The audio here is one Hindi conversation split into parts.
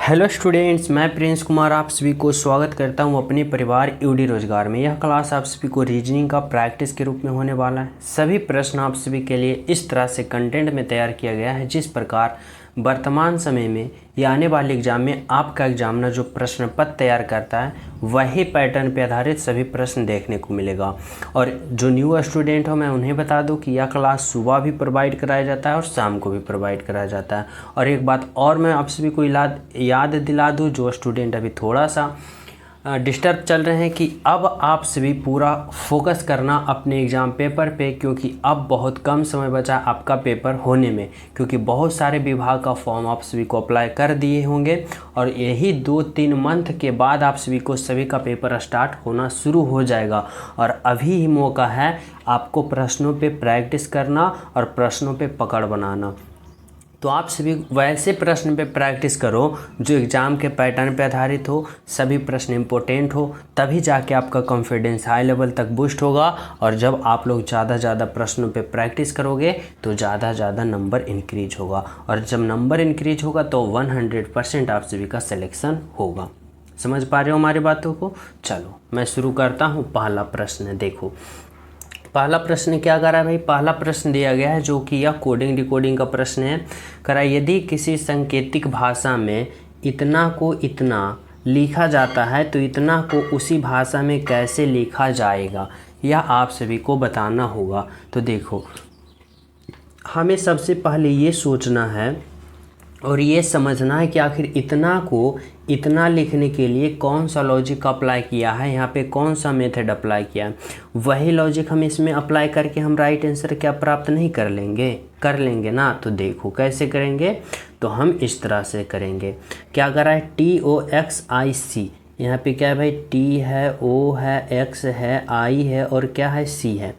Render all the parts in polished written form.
हेलो स्टूडेंट्स, मैं प्रिंस कुमार आप सभी को स्वागत करता हूं अपने परिवार यूडी रोजगार में। यह क्लास आप सभी को रीजनिंग का प्रैक्टिस के रूप में होने वाला है। सभी प्रश्न आप सभी के लिए इस तरह से कंटेंट में तैयार किया गया है जिस प्रकार वर्तमान समय में या आने वाले एग्जाम में आपका एग्जामिनर जो प्रश्न पत्र तैयार करता है वही पैटर्न पर आधारित सभी प्रश्न देखने को मिलेगा। और जो न्यू स्टूडेंट हो मैं उन्हें बता दूं कि यह क्लास सुबह भी प्रोवाइड कराया जाता है और शाम को भी प्रोवाइड कराया जाता है। और एक बात और मैं आप सभी को याद दिला दूं, जो स्टूडेंट अभी थोड़ा सा डिस्टर्ब चल रहे हैं, कि अब आप सभी पूरा फोकस करना अपने एग्ज़ाम पेपर पे, क्योंकि अब बहुत कम समय बचा आपका पेपर होने में, क्योंकि बहुत सारे विभाग का फॉर्म आप सभी को अप्लाई कर दिए होंगे और यही 2-3 मंथ के बाद आप सभी को सभी का पेपर स्टार्ट होना शुरू हो जाएगा। और अभी ही मौका है आपको प्रश्नों पे प्रैक्टिस करना और प्रश्नों पे पकड़ बनाना। तो आप सभी वैसे प्रश्न पे प्रैक्टिस करो जो एग्ज़ाम के पैटर्न पे आधारित हो, सभी प्रश्न इंपॉर्टेंट हो, तभी जाके आपका कॉन्फिडेंस हाई लेवल तक बूस्ट होगा। और जब आप लोग ज़्यादा प्रश्नों पे प्रैक्टिस करोगे तो ज़्यादा नंबर इंक्रीज होगा, और जब नंबर इंक्रीज होगा तो 100% आप सभी का सिलेक्शन होगा। समझ पा रहे हो हमारी बातों को? चलो मैं शुरू करता हूँ। पहला प्रश्न देखो, पहला प्रश्न क्या करा है भाई? पहला प्रश्न दिया गया है जो कि यह कोडिंग डिकोडिंग का प्रश्न है। करा यदि किसी सांकेतिक भाषा में इतना को इतना लिखा जाता है तो इतना को उसी भाषा में कैसे लिखा जाएगा, यह आप सभी को बताना होगा। तो देखो, हमें सबसे पहले ये सोचना है और ये समझना है कि आखिर इतना को इतना लिखने के लिए कौन सा लॉजिक अप्लाई किया है, यहाँ पे कौन सा मेथड अप्लाई किया है। वही लॉजिक हम इसमें अप्लाई करके हम राइट आंसर क्या प्राप्त नहीं कर लेंगे ना। तो देखो कैसे करेंगे, तो हम इस तरह से करेंगे। क्या करा है? TOXIC, यहाँ पे क्या है भाई? T है, O है, X है, I है और क्या है? C है।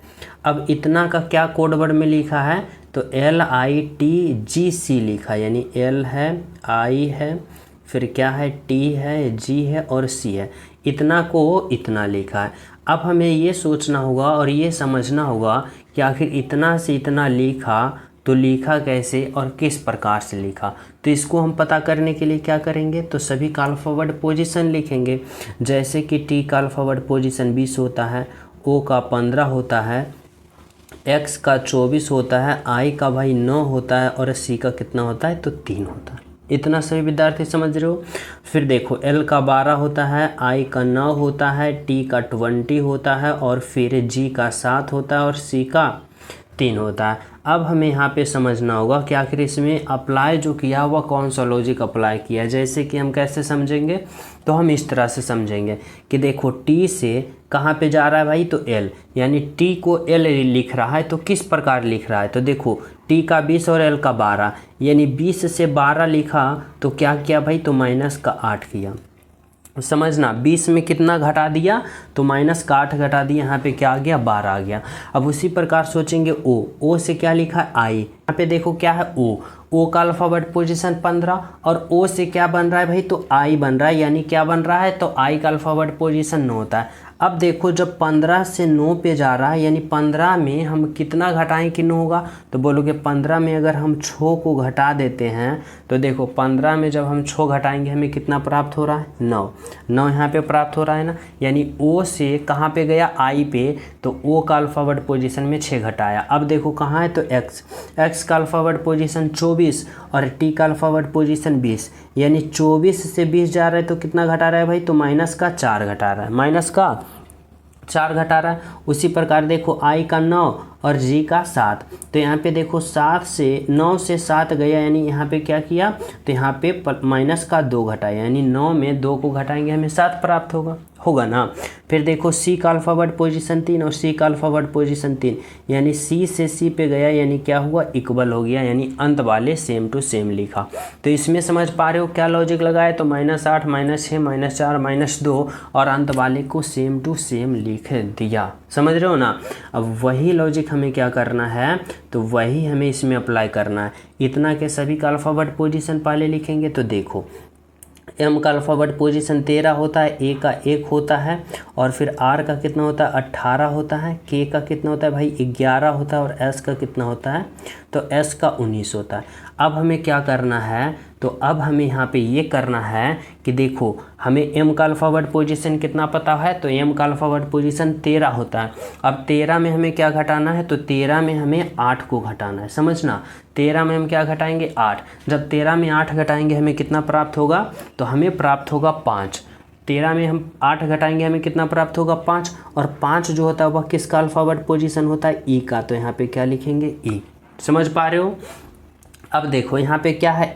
अब इतना का क्या कोड वर्ड में लिखा है? तो LITGC लिखा, यानी L है, I है, फिर क्या है? T है, G है और C है। इतना को इतना लिखा है। अब हमें ये सोचना होगा और ये समझना होगा कि आखिर इतना से इतना लिखा तो लिखा कैसे और किस प्रकार से लिखा। तो इसको हम पता करने के लिए क्या करेंगे? तो सभी का अल्फ़ाबेट पोजीशन लिखेंगे। जैसे कि T का अल्फ़ाबेट पोजीशन 20 होता है, O का 15 होता है, X का 24 होता है, I का भाई 9 होता है और C का कितना होता है? तो 3 होता है। इतना सभी विद्यार्थी समझ रहे हो? फिर देखो, L का 12 होता है, I का 9 होता है, T का 20 होता है और फिर G का 7 होता है और C का 3 होता है। अब हमें यहाँ पे समझना होगा कि आखिर इसमें अप्लाई जो किया हुआ कौन सा लॉजिक अप्लाई किया। जैसे कि हम कैसे समझेंगे? तो हम इस तरह से समझेंगे कि देखो, T से कहाँ पे जा रहा है भाई? तो L, यानी T को L लिख रहा है तो किस प्रकार लिख रहा है? तो देखो, T का 20 और L का 12, यानी 20 से 12 लिखा तो क्या किया भाई? तो माइनस का 8 किया। समझना, 20 में कितना घटा दिया? तो माइनस का 8 घटा दिया। यहाँ पे क्या आ गया? 12 आ गया। अब उसी प्रकार सोचेंगे O से क्या लिखा है? I। यहाँ पे देखो क्या है? O का अल्फ़ाबेट पोजीशन 15 और O से क्या बन रहा है भाई? तो I बन रहा है, यानी क्या बन रहा है? तो I का अल्फ़ाबेट पोजीशन 9 होता है। अब देखो, जब 15 से 9 पे जा रहा है, यानी 15 में हम कितना घटाएं कि 9 होगा? तो बोलोगे 15 में अगर हम 6 को घटा देते हैं तो देखो, 15 में जब हम 6 घटाएंगे हमें कितना प्राप्त हो रहा है? 9 यहाँ पे प्राप्त हो रहा है ना। यानी O से कहाँ पे गया? I पे, तो O का अल्फ़ाबेट पोजीशन में 6 घटाया। अब देखो कहाँ है? तो X का अल्फ़ाबेट पोजीशन 24 और T का अल्फ़ाबेट पोजीशन 20, यानी 24 से 20 जा रहा है तो कितना घटा रहा है भाई? तो माइनस का 4 घटा रहा है, माइनस का 4 घटा रहा है। उसी प्रकार देखो, I का 9 और G का 7, तो यहाँ पे देखो 9 से 7 गया, यानी यहाँ पे क्या किया? तो यहाँ पे माइनस का 2 घटाया, यानी 9 में 2 को घटाएंगे हमें 7 प्राप्त होगा ना। फिर देखो, C का अल्फ़ाबेट पोजीशन 3 और C का अल्फ़ाबेट पोजीशन 3, यानी C से C पे गया, यानी क्या हुआ? इक्वल हो गया, यानी अंत वाले सेम टू सेम लिखा। तो इसमें समझ पा रहे हो क्या लॉजिक लगाया? तो -8, -6, -4, -2 और अंत वाले को सेम टू सेम लिख दिया। समझ रहे हो ना? अब वही लॉजिक हमें क्या करना है? तो वही हमें इसमें अप्लाई करना है। इतना के सभी का अल्फ़ाबेट पोजीशन पहले लिखेंगे। तो देखो, M का अल्फ़ाबेट पोजीशन 13 होता है, A का 1 होता है और फिर R का कितना होता है? 18 होता है, K का कितना होता है भाई? 11 होता है और S का कितना होता है? तो S का 19 होता है। अब हमें क्या करना है? तो अब हमें यहाँ पे ये करना है कि देखो हमें m का अल्फ़ाबेट पोजीशन कितना पता है, तो m का अल्फ़ाबेट पोजीशन 13 होता है। अब 13 में हमें क्या घटाना है, तो 13 में हमें 8 को घटाना है, समझना। 13 में हम क्या घटाएंगे, 8। जब 13 में 8 घटाएंगे हमें कितना प्राप्त होगा, तो हमें प्राप्त होगा 5। 13 में हम 8 घटाएंगे हमें कितना प्राप्त होगा, 5। और 5 जो होता है वह किसका अल्फ़ाबेट पोजीशन होता है, ई का। तो यहाँ पे क्या लिखेंगे, ई। समझ पा रहे हो। अब देखो यहाँ पे क्या है,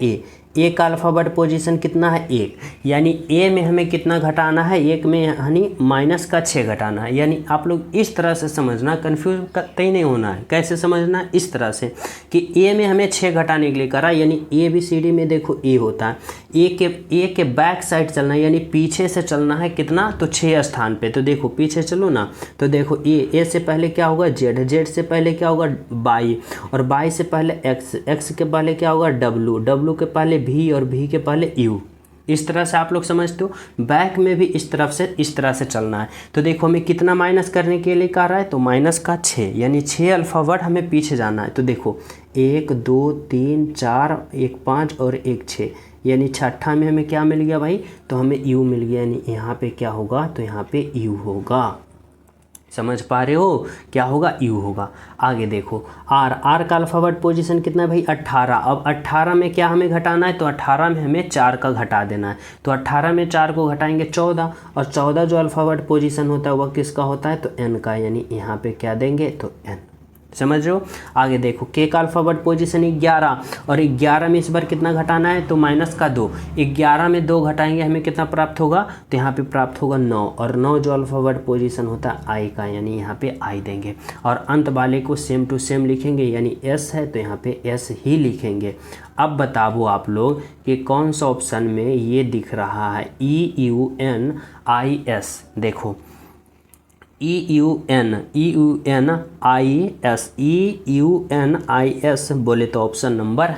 ए का अल्फ़ाबेट पोजीशन कितना है, 1। यानी ए में हमें कितना घटाना है, 1 में यानी माइनस का 6 घटाना है। यानी आप लोग इस तरह से समझना, कन्फ्यूज कहीं नहीं होना है। कैसे समझना है, इस तरह से कि ए में हमें 6 घटाने के लिए करा, यानी ABCD में देखो ए होता है, ए के बैक साइड चलना है, यानी पीछे से चलना है कितना, तो 6 स्थान पे। तो देखो पीछे चलो ना, तो देखो ए से पहले क्या होगा, जेड से पहले क्या होगा, बाई, और बाई से पहले एक्स के पहले क्या होगा, डब्लू के पहले भी, और भी के पहले यू। इस तरह से आप लोग समझते हो। बैक में भी इस तरह से चलना है। तो देखो हमें कितना माइनस करने के लिए कह रहा है, तो माइनस का 6, यानी 6 अल्फ़ाबेट हमें पीछे जाना है। तो देखो 1 2 3 4 1 5 और 1 6, यानी छठा में हमें क्या मिल गया भाई, तो हमें यू मिल गया। यानी यहाँ पे क्या होगा, तो यहाँ पे यू होगा। समझ पा रहे हो, क्या होगा, यू होगा। आगे देखो आर का अल्फ़ाबेट पोजीशन कितना है भाई, 18। अब 18 में क्या हमें घटाना है, तो 18 में हमें 4 का घटा देना है। तो 18 में 4 को घटाएंगे 14, और 14 जो अल्फ़ाबेट पोजीशन होता है वह किसका होता है, तो एन का। यानी यहाँ पे क्या देंगे, तो एन। समझ रहे हो। आगे देखो के का अल्फ़ाबेट पोजीशन 11, और 11 में इस बार कितना घटाना है, तो माइनस का 2। 11 में 2 घटाएंगे हमें कितना प्राप्त होगा, तो यहाँ पे प्राप्त होगा 9, और 9 जो अल्फ़ाबेट पोजीशन होता है आई का, यानी यहाँ पे आई देंगे। और अंत वाले को सेम टू सेम लिखेंगे, यानी एस है तो यहाँ पे एस ही लिखेंगे। अब बताओ आप लोग कि कौन सा ऑप्शन में ये दिख रहा है, EUNIS। देखो EUNIS बोले तो ऑप्शन नंबर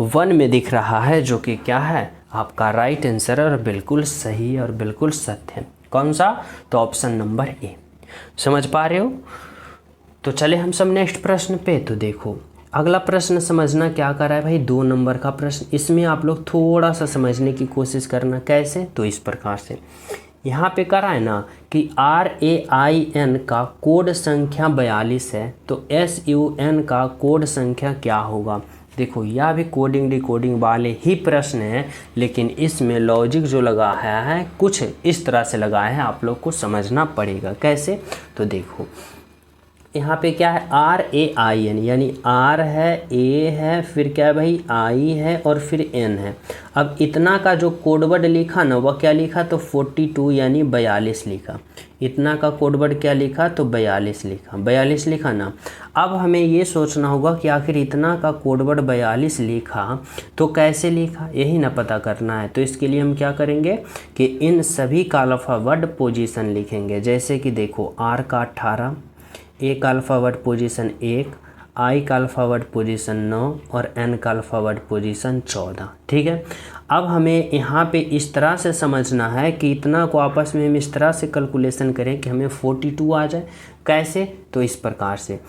1 में दिख रहा है, जो कि क्या है, आपका राइट आंसर और बिल्कुल सही और बिल्कुल सत्य। कौन सा, तो ऑप्शन नंबर ए। समझ पा रहे हो। तो चले हम सब नेक्स्ट प्रश्न पे। तो देखो अगला प्रश्न समझना क्या कर रहा है भाई, 2 नंबर का प्रश्न। इसमें आप लोग थोड़ा सा समझने की कोशिश करना। कैसे, तो इस प्रकार से यहाँ पे करा है ना कि RAIN का कोड संख्या 42 है, तो SUN का कोड संख्या क्या होगा। देखो यह भी कोडिंग डिकोडिंग वाले ही प्रश्न हैं, लेकिन इसमें लॉजिक जो लगाया है कुछ इस तरह से लगाया है, आप लोग को समझना पड़ेगा। कैसे, तो देखो यहाँ पे क्या है, RAIN, यानी R है, A है, फिर क्या है भाई, I है, और फिर N है। अब इतना का जो कोडवर्ड लिखा ना, वह क्या लिखा, तो 42 यानी 42 लिखा। इतना का कोडवर्ड क्या लिखा, तो 42 लिखा। 42 लिखा ना। अब हमें ये सोचना होगा कि आखिर इतना का कोडवर्ड 42 लिखा तो कैसे लिखा, यही ना पता करना है। तो इसके लिए हम क्या करेंगे कि इन सभी का अल्फ़ाबेट पोजीशन लिखेंगे। जैसे कि देखो R का 18, ए का अल्फ़ाबेट पोजीशन 1, आई का अल्फ़ाबेट पोजीशन 9, और एन का अल्फ़ाबेट पोजीशन 14। ठीक है। अब हमें यहाँ पे इस तरह से समझना है कि इतना को आपस में हम इस तरह से कैलकुलेशन करें कि हमें 42 आ जाए। कैसे, तो इस प्रकार से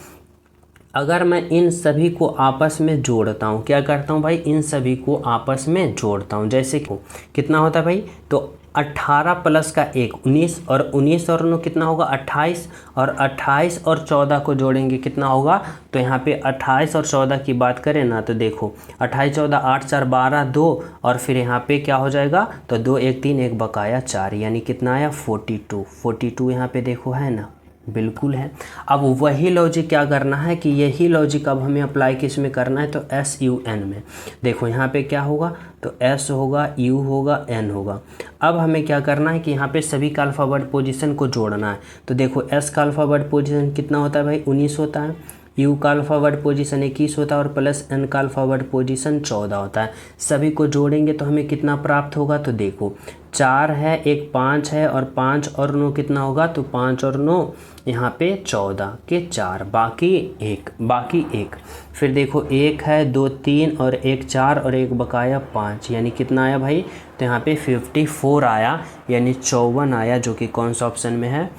अगर मैं इन सभी को आपस में जोड़ता हूँ, क्या करता हूँ भाई, इन सभी को आपस में जोड़ता हूँ। जैसे कि कितना होता है भाई, तो 18 प्लस का 1 19, और 19 और 9 कितना होगा, 28, और 28 और 14 को जोड़ेंगे कितना होगा, तो यहाँ पे 28 और 14 की बात करें ना, तो देखो 28 14 8 4 12 2, और फिर यहाँ पे क्या हो जाएगा, तो 2 1 3 1 बकाया 4, यानी कितना आया, 42 यहाँ पे देखो है ना, बिल्कुल है। अब वही लॉजिक क्या करना है कि यही लॉजिक अब हमें अप्लाई किस में करना है, तो SUN में। देखो यहाँ पे क्या होगा, तो S होगा, U होगा, N होगा। अब हमें क्या करना है कि यहाँ पे सभी का अल्फ़ाबेट पोजीशन को जोड़ना है। तो देखो S का अल्फ़ाबेट पोजीशन कितना होता है भाई, 19 होता है। U का अल्फ़ाबेट पोजीशन 21 होता है, और प्लस N का अल्फ़ाबेट पोजीशन 14 होता है। सभी को जोड़ेंगे तो हमें कितना प्राप्त होगा, तो देखो 4 है, एक 5 है, और 5 और 9 कितना होगा, तो 5 और 9 यहाँ पे 14 के 4, बाकी एक। फिर देखो 1 है, 2 3 और 1 4 और 1 बकाया 5, यानी कितना आया भाई, तो यहाँ पे 54 आया, यानी 54 आया, जो कि कौन सा ऑप्शन में है,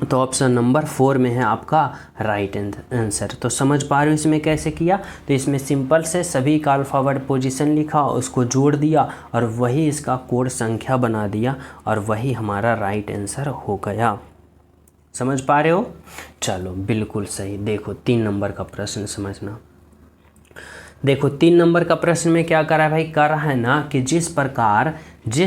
तो ऑप्शन नंबर 4 में है आपका राइट आंसर। तो समझ पा रहे हो इसमें कैसे किया। तो इसमें सिंपल से सभी का अल्फ़ाबेट पोजीशन लिखा, उसको जोड़ दिया और वही इसका कोड संख्या बना दिया और वही हमारा राइट आंसर हो गया। समझ पा रहे हो। चलो बिल्कुल सही। देखो 3 नंबर का प्रश्न समझना। देखो 3 नंबर का प्रश्न में क्या करा है भाई, कह रहा है ना कि जिस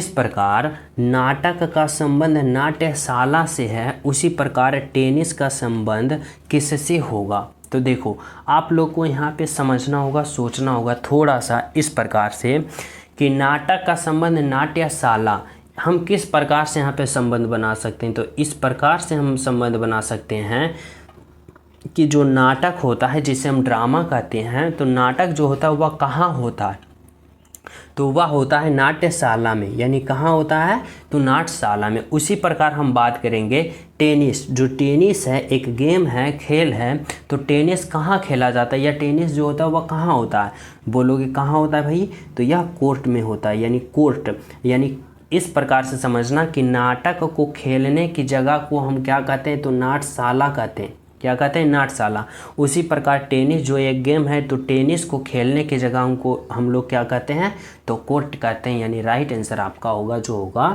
प्रकार नाटक का संबंध नाट्यशाला से है उसी प्रकार टेनिस का संबंध किससे होगा। तो देखो आप लोग को यहाँ पे समझना होगा, सोचना होगा थोड़ा सा इस प्रकार से कि नाटक का संबंध नाट्यशाला, हम किस प्रकार से यहाँ पे संबंध बना सकते हैं। तो इस प्रकार से हम संबंध बना सकते हैं कि जो नाटक होता है जिसे हम ड्रामा कहते हैं, तो नाटक जो होता है वह कहाँ होता है, तो वह होता है नाट्यशाला में। यानी कहाँ होता है, तो नाट्यशाला में। उसी प्रकार हम बात करेंगे टेनिस, जो टेनिस है एक गेम है, खेल है, तो टेनिस कहाँ खेला जाता है या टेनिस जो होता है वह कहाँ होता है। बोलोगे कहाँ होता है भाई, तो यह कोर्ट में होता है। यानी कोर्ट, यानी इस प्रकार से समझना कि नाटक को खेलने की जगह को हम क्या कहते हैं, तो नाट्यशाला कहते हैं। क्या कहते हैं, नाट्यशाला। उसी प्रकार टेनिस जो एक गेम है, तो टेनिस को खेलने की जगह को हम लोग क्या कहते हैं, तो कोर्ट कहते हैं। यानी राइट आंसर आपका होगा जो होगा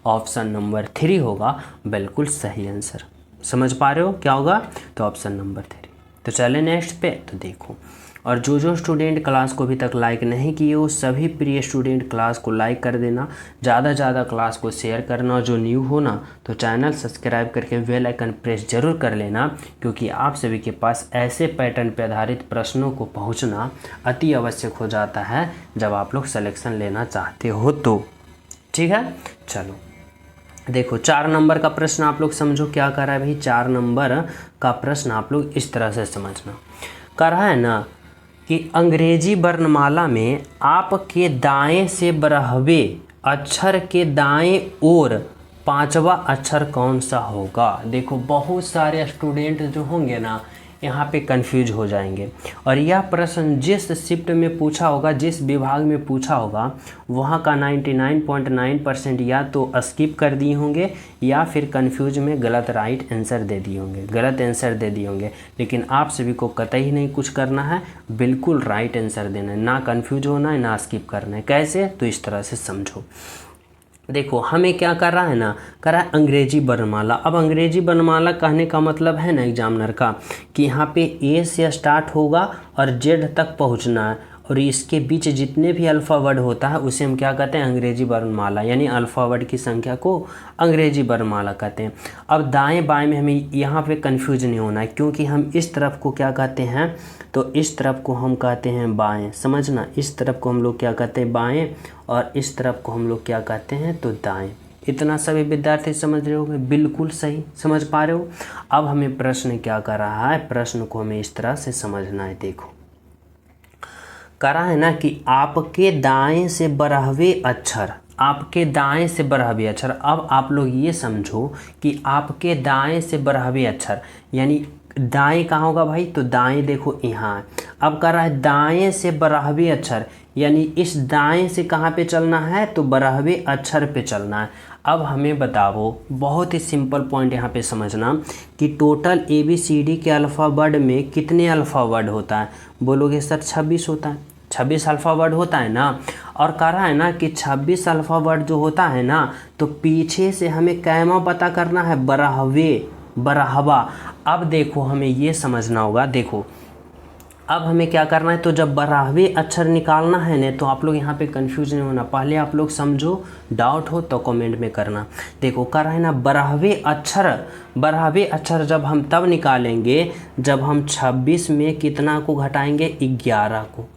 ऑप्शन नंबर 3 होगा, बिल्कुल सही आंसर। समझ पा रहे हो क्या होगा, तो ऑप्शन नंबर 3। तो चले नेक्स्ट पे। तो देखो, और जो स्टूडेंट क्लास को अभी तक लाइक नहीं किए हो सभी प्रिय स्टूडेंट क्लास को लाइक कर देना, ज़्यादा से ज़्यादा क्लास को शेयर करना, और जो न्यू हो ना तो चैनल सब्सक्राइब करके बेल आइकन प्रेस जरूर कर लेना, क्योंकि आप सभी के पास ऐसे पैटर्न पर आधारित प्रश्नों को पहुंचना अति आवश्यक हो जाता है जब आप लोग सिलेक्शन लेना चाहते हो तो। ठीक है, चलो देखो 4 नंबर का प्रश्न आप लोग समझो क्या कर रहा है भाई। 4 नंबर का प्रश्न आप लोग इस तरह से समझना, कर रहा है ना कि अंग्रेजी वर्णमाला में आपके दाएं से 12वें अक्षर के दाएं ओर 5वां अक्षर कौन सा होगा। देखो बहुत सारे स्टूडेंट जो होंगे ना यहाँ पे कंफ्यूज हो जाएंगे, और यह प्रश्न जिस शिफ्ट में पूछा होगा, जिस विभाग में पूछा होगा, वहाँ का 99.9% या तो स्किप कर दिए होंगे या फिर कंफ्यूज में गलत राइट आंसर दे दिए होंगे, गलत आंसर दे दिए होंगे। लेकिन आप सभी को कतई नहीं कुछ करना है, बिल्कुल राइट आंसर देना है, ना कंफ्यूज होना है ना स्किप करना है। कैसे, तो इस तरह से समझो। देखो हमें क्या कर रहा है ना, कर रहा है अंग्रेजी वर्णमाला। अब अंग्रेजी वर्णमाला कहने का मतलब है ना एग्जामिनर का कि यहाँ पे ए से स्टार्ट होगा और जेड तक पहुँचना है, और इसके बीच जितने भी अल्फ़ावर्ड होता है उसे हम क्या कहते हैं, अंग्रेजी वर्णमाला। यानी अल्फ़ावर्ड की संख्या को अंग्रेजी वर्णमाला कहते हैं। अब दाएं बाएं में हमें यहाँ पे कंफ्यूज नहीं होना है, क्योंकि हम इस तरफ को क्या कहते हैं, तो इस तरफ को हम कहते हैं बाएं। समझना, इस तरफ को हम लोग क्या कहते हैं, बाएं, और इस तरफ को हम लोग क्या कहते हैं, तो दाएं। इतना सभी विद्यार्थी समझ रहे होंगे, बिल्कुल सही समझ पा रहे हो। अब हमें प्रश्न क्या कर रहा है, प्रश्न को हमें इस तरह से समझना है। देखो करा है ना कि आपके दाएं से 12वें अक्षर, आपके दाएं से 12वें अक्षर। अब आप लोग ये समझो कि आपके दाएं से 12वें अक्षर, यानी दाएं कहाँ होगा भाई, तो दाएं देखो यहाँ है। अब कह रहा है दाएं से 12वें अक्षर, यानी इस दाएं से कहाँ पे चलना है, तो 12वें अक्षर पे चलना है। अब हमें बताओ, बहुत ही सिंपल पॉइंट यहाँ पे समझना कि टोटल ABCD के अल्फ़ावर्ड में कितने अल्फ़ावर्ड होता है। बोलोगे सर 26 होता है, 26 अल्फ़ावर्ड होता है ना। और कह रहा है ना कि 26 अल्फ़ावर्ड जो होता है ना, तो पीछे से हमें कैमा पता करना है, 12वां। अब देखो हमें ये समझना होगा, देखो अब हमें क्या करना है, तो जब 12वें अक्षर निकालना है ना, तो आप लोग यहाँ पे कंफ्यूज नहीं होना, पहले आप लोग समझो, डाउट हो तो कमेंट में करना। देखो कर रहा है ना 12वें अक्षर जब हम तब निकालेंगे जब हम 26 में कितना को घटाएंगे, 11 को।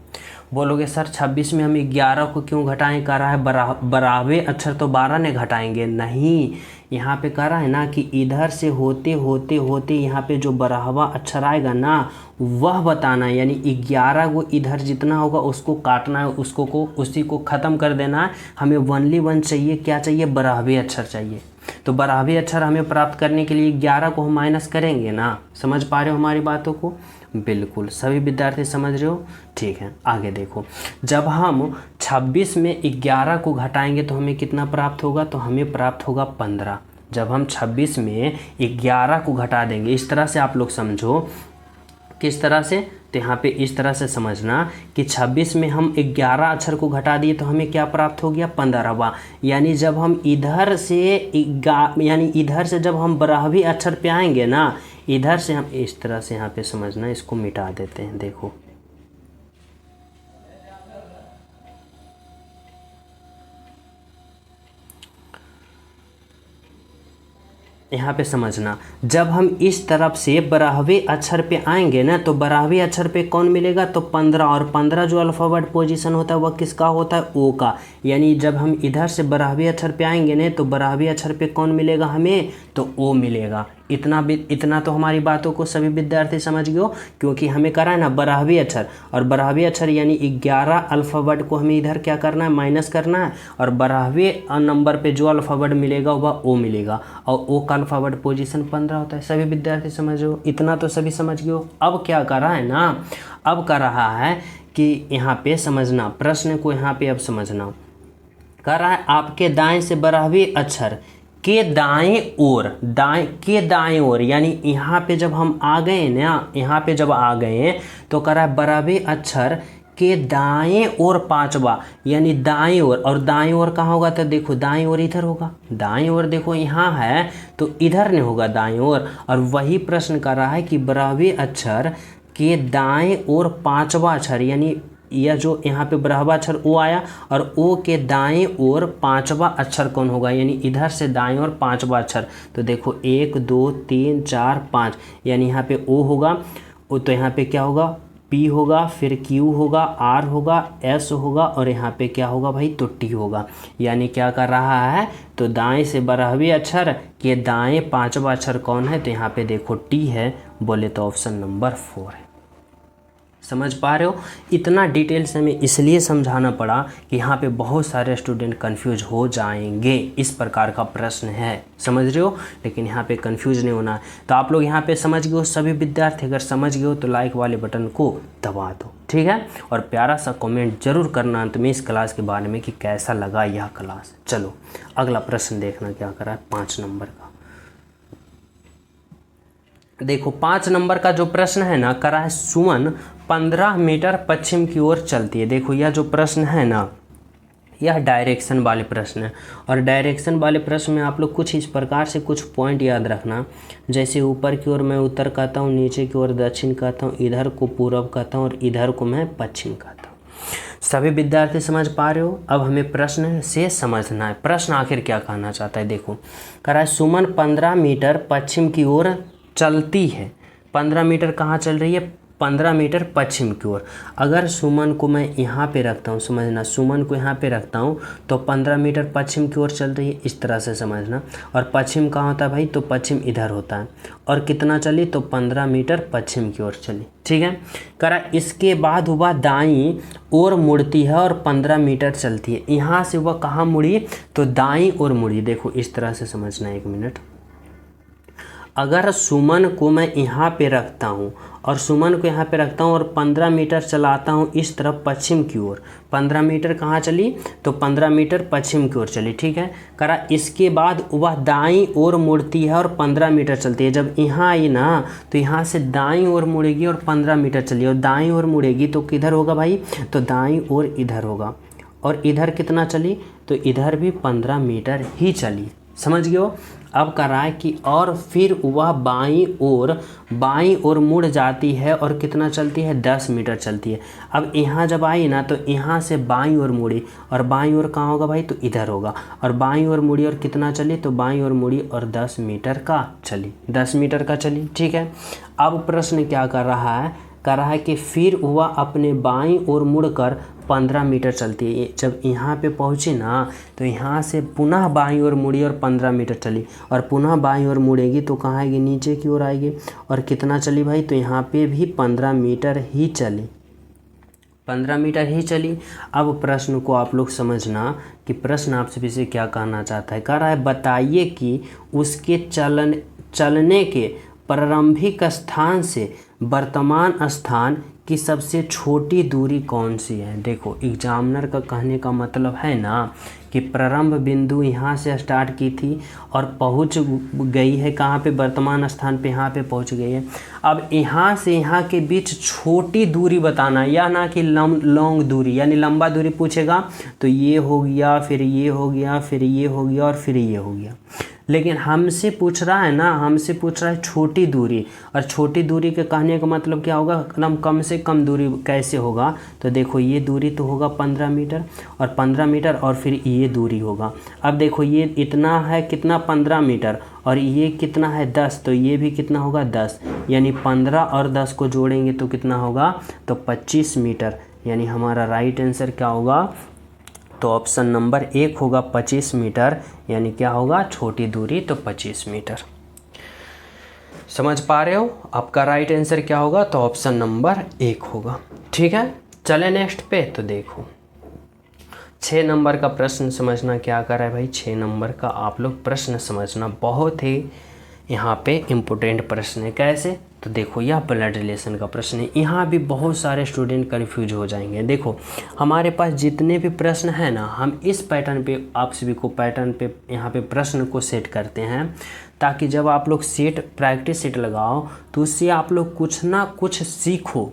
बोलोगे सर 26 में हम 11 को क्यों घटाएं, कर रहा है 12वें अक्षर तो 12 ने घटाएंगे, नहीं। यहाँ पे कह रहा है ना कि इधर से होते होते होते यहाँ पे जो 12वां अक्षर आएगा ना वह बताना है। यानी 11 को इधर जितना होगा उसको काटना है, उसी को ख़त्म कर देना है। हमें ओनली 1 चाहिए, क्या चाहिए, 12वें अक्षर चाहिए। तो 12वें अक्षर हमें प्राप्त करने के लिए 11 को हम माइनस करेंगे ना। समझ पा रहे हो हमारी बातों को, बिल्कुल सभी विद्यार्थी समझ रहे हो। ठीक है, आगे देखो, जब हम 26 में 11 को घटाएंगे तो हमें कितना प्राप्त होगा, तो हमें प्राप्त होगा 15। जब हम 26 में 11 को घटा देंगे, इस तरह से आप लोग समझो। किस तरह से? तो यहाँ पे इस तरह से समझना कि 26 में हम 11 अक्षर को घटा दिए तो हमें क्या प्राप्त हो गया? 15वां। यानी जब हम इधर से जब हम 12वीं अक्षर पे आएंगे ना, इधर से हम इस तरह से यहाँ पे समझना, इसको मिटा देते हैं। देखो यहाँ पे समझना, जब हम इस तरफ से 12वें अक्षर पे आएंगे ना, तो 12वें अक्षर पे कौन मिलेगा? तो 15, और 15 जो अल्फ़ाबेट पोजीशन होता है वह किसका होता है? ओ का। यानी जब हम इधर से 12वें अक्षर पे आएंगे ना, तो 12वें अक्षर पे कौन मिलेगा हमें? तो ओ मिलेगा। इतना तो हमारी बातों को सभी विद्यार्थी समझ गए हो, क्योंकि हमें करा है ना 12वें अक्षर, और 12वें अक्षर यानी 11 अल्फ़ाबेट को हमें इधर क्या करना है? माइनस करना है, और 12वें नंबर पे जो अल्फ़ाबेट मिलेगा वह ओ मिलेगा, और ओ का अल्फ़ाबेट पोजीशन 15 होता है। सभी विद्यार्थी समझो, इतना तो सभी समझ गए हो। अब क्या कर रहा है ना, अब कर रहा है कि यहाँ पे समझना, प्रश्न को यहाँ पे अब समझना। कर रहा है आपके दाएं से 12वें अक्षर के दाएं ओर, यानी यहाँ पे जब हम आ गए ना, यहाँ पे जब आ गए तो कर रहा है 12वें अक्षर के दाएं ओर 5वां, यानी दाएं ओर। और दाएं ओर कहाँ होगा? तो देखो दाएं ओर इधर होगा। दाएं ओर देखो यहाँ है तो इधर नहीं होगा दाएं ओर। और वही प्रश्न कर रहा है कि 12वें अक्षर के दाएं ओर 5वां अक्षर, यानी यह जो यहाँ पे 12वां अक्षर ओ आया, और ओ के दाएं ओर 5वां अक्षर कौन होगा? यानी इधर से दाएं ओर 5वां अक्षर। तो देखो 1 2 3 4 5, यानी यहाँ पे ओ होगा। तो यहाँ पे क्या होगा? पी होगा, फिर क्यू होगा, आर होगा, एस होगा, और यहाँ पे क्या होगा भाई? तो टी होगा। यानी क्या कर रहा है? तो दाएं से 12वें अक्षर के दाएं 5वां अक्षर कौन है? तो यहाँ पे देखो टी है, बोले तो ऑप्शन नंबर 4 है। समझ पा रहे हो? इतना डिटेल से हमें इसलिए समझाना पड़ा कि यहाँ पे बहुत सारे स्टूडेंट कंफ्यूज हो जाएंगे। इस प्रकार का प्रश्न है, समझ रहे हो? लेकिन यहाँ पे कंफ्यूज नहीं होना है। तो आप लोग यहाँ पे समझ गए हो, सभी विद्यार्थी अगर समझ गए हो तो लाइक वाले बटन को दबा दो, ठीक है? और प्यारा सा कमेंट जरूर करना अंत में इस क्लास के बारे में कि कैसा लगा यह क्लास। चलो अगला प्रश्न देखना क्या करा है 5 नंबर का। देखो 5 नंबर का जो प्रश्न है ना, करा है सुमन 15 मीटर पश्चिम की ओर चलती है। देखो यह जो प्रश्न है ना, यह डायरेक्शन वाले प्रश्न है। और डायरेक्शन वाले प्रश्न में आप लोग कुछ इस प्रकार से कुछ पॉइंट याद रखना, जैसे ऊपर की ओर मैं उत्तर कहता हूँ, नीचे की ओर दक्षिण कहता हूँ, इधर को पूर्व कहता हूँ, और इधर को मैं पश्चिम कहता हूँ। सभी विद्यार्थी समझ पा रहे हो? अब हमें प्रश्न से समझना है, प्रश्न आखिर क्या कहना चाहता है। देखो कह रहा है सुमन 15 मीटर पश्चिम की ओर चलती है। 15 मीटर कहाँ चल रही है? 15 मीटर पश्चिम की ओर। अगर सुमन को मैं यहाँ पे रखता हूँ, समझना, सुमन को यहाँ पे रखता हूँ तो 15 मीटर पश्चिम की ओर चल रही है, इस तरह से समझना। और पश्चिम कहाँ होता है भाई? तो पश्चिम इधर होता है। और कितना चली? तो 15 मीटर पश्चिम की ओर चली, ठीक है? करा इसके बाद वह दाईं ओर मुड़ती है और 15 मीटर चलती है। यहाँ से वह कहाँ मुड़ी? तो दाईं ओर मुड़ी। देखो इस तरह से समझना, 1 मिनट। अगर सुमन को मैं यहाँ पे रखता हूँ और सुमन को यहाँ पे रखता हूँ और 15 मीटर चलाता हूँ इस तरफ पश्चिम की ओर, 15 मीटर कहाँ चली? तो 15 मीटर पश्चिम की ओर चली, ठीक है? करा इसके बाद वह दाईं ओर मुड़ती है और 15 मीटर चलती है। जब यहाँ आई ना तो यहाँ से दाईं ओर मुड़ेगी और 15 मीटर चली, और दाईं ओर मुड़ेगी तो किधर होगा भाई? तो दाईं ओर इधर होगा। और इधर कितना चली? तो इधर भी 15 मीटर ही चली, समझ गए हो? अब कर रहा है कि और फिर वह बाईं ओर मुड़ जाती है और कितना चलती है? 10 मीटर चलती है। अब यहाँ जब आई ना तो यहाँ से बाईं ओर मुड़ी, और बाईं ओर कहाँ होगा भाई? तो इधर होगा। और बाईं ओर मुड़ी और कितना चली? तो बाईं ओर मुड़ी और 10 मीटर का चली, 10 मीटर का चली, ठीक है? अब प्रश्न क्या कर रहा है? कर रहा है कि फिर वह अपने बाईं ओर मुड़कर 15 मीटर चलती है। जब यहाँ पे पहुँची ना तो यहाँ से पुनः बाईं ओर मुड़ी और 15 मीटर चली, और पुनः बाईं ओर मुड़ेगी तो कहाँ आएगी? नीचे की ओर आएगी। और कितना चली भाई? तो यहाँ पे भी 15 मीटर ही चली, 15 मीटर ही चली। अब प्रश्न को आप लोग समझना कि प्रश्न आपसे से क्या कहना चाहता है। कह रहा है बताइए कि उसके चलने के प्रारंभिक स्थान से वर्तमान स्थान कि सबसे छोटी दूरी कौन सी है। देखो एग्जामिनर का कहने का मतलब है ना कि प्रारंभ बिंदु यहाँ से स्टार्ट की थी और पहुँच गई है कहाँ पे, वर्तमान स्थान पे यहाँ पे पहुँच गई है। अब यहाँ से यहाँ के बीच छोटी दूरी बताना, या ना कि लॉन्ग दूरी यानी लंबा दूरी पूछेगा तो ये हो गया, फिर ये हो गया, फिर ये हो गया और फिर ये हो गया। लेकिन हमसे पूछ रहा है ना, हमसे पूछ रहा है छोटी दूरी, और छोटी दूरी के कहने का मतलब क्या होगा, कम से कम दूरी कैसे होगा। तो देखो ये दूरी तो होगा 15 मीटर, और 15 मीटर और फिर ये दूरी होगा। अब देखो ये इतना है कितना, 15 मीटर, और ये कितना है 10, तो ये भी कितना होगा 10, यानी 15 और 10 को जोड़ेंगे तो कितना होगा, तो 25 मीटर। यानी हमारा राइट आंसर क्या होगा, तो ऑप्शन नंबर 1 होगा 25 मीटर, यानी क्या होगा, छोटी दूरी तो 25 मीटर। समझ पा रहे हो, आपका राइट आंसर क्या होगा, तो ऑप्शन नंबर 1 होगा। ठीक है, चले नेक्स्ट पे। तो देखो 6 नंबर का प्रश्न समझना क्या कर रहा है भाई, 6 नंबर का आप लोग प्रश्न समझना, बहुत ही यहाँ पे इम्पोर्टेंट प्रश्न है। कैसे, तो देखो यह ब्लड रिलेशन का प्रश्न है। यहाँ भी बहुत सारे स्टूडेंट कंफ्यूज हो जाएंगे। देखो हमारे पास जितने भी प्रश्न हैं ना, हम इस पैटर्न पे आप सभी को पैटर्न पे यहाँ पे प्रश्न को सेट करते हैं, ताकि जब आप लोग प्रैक्टिस सेट लगाओ तो उससे आप लोग कुछ ना कुछ सीखो।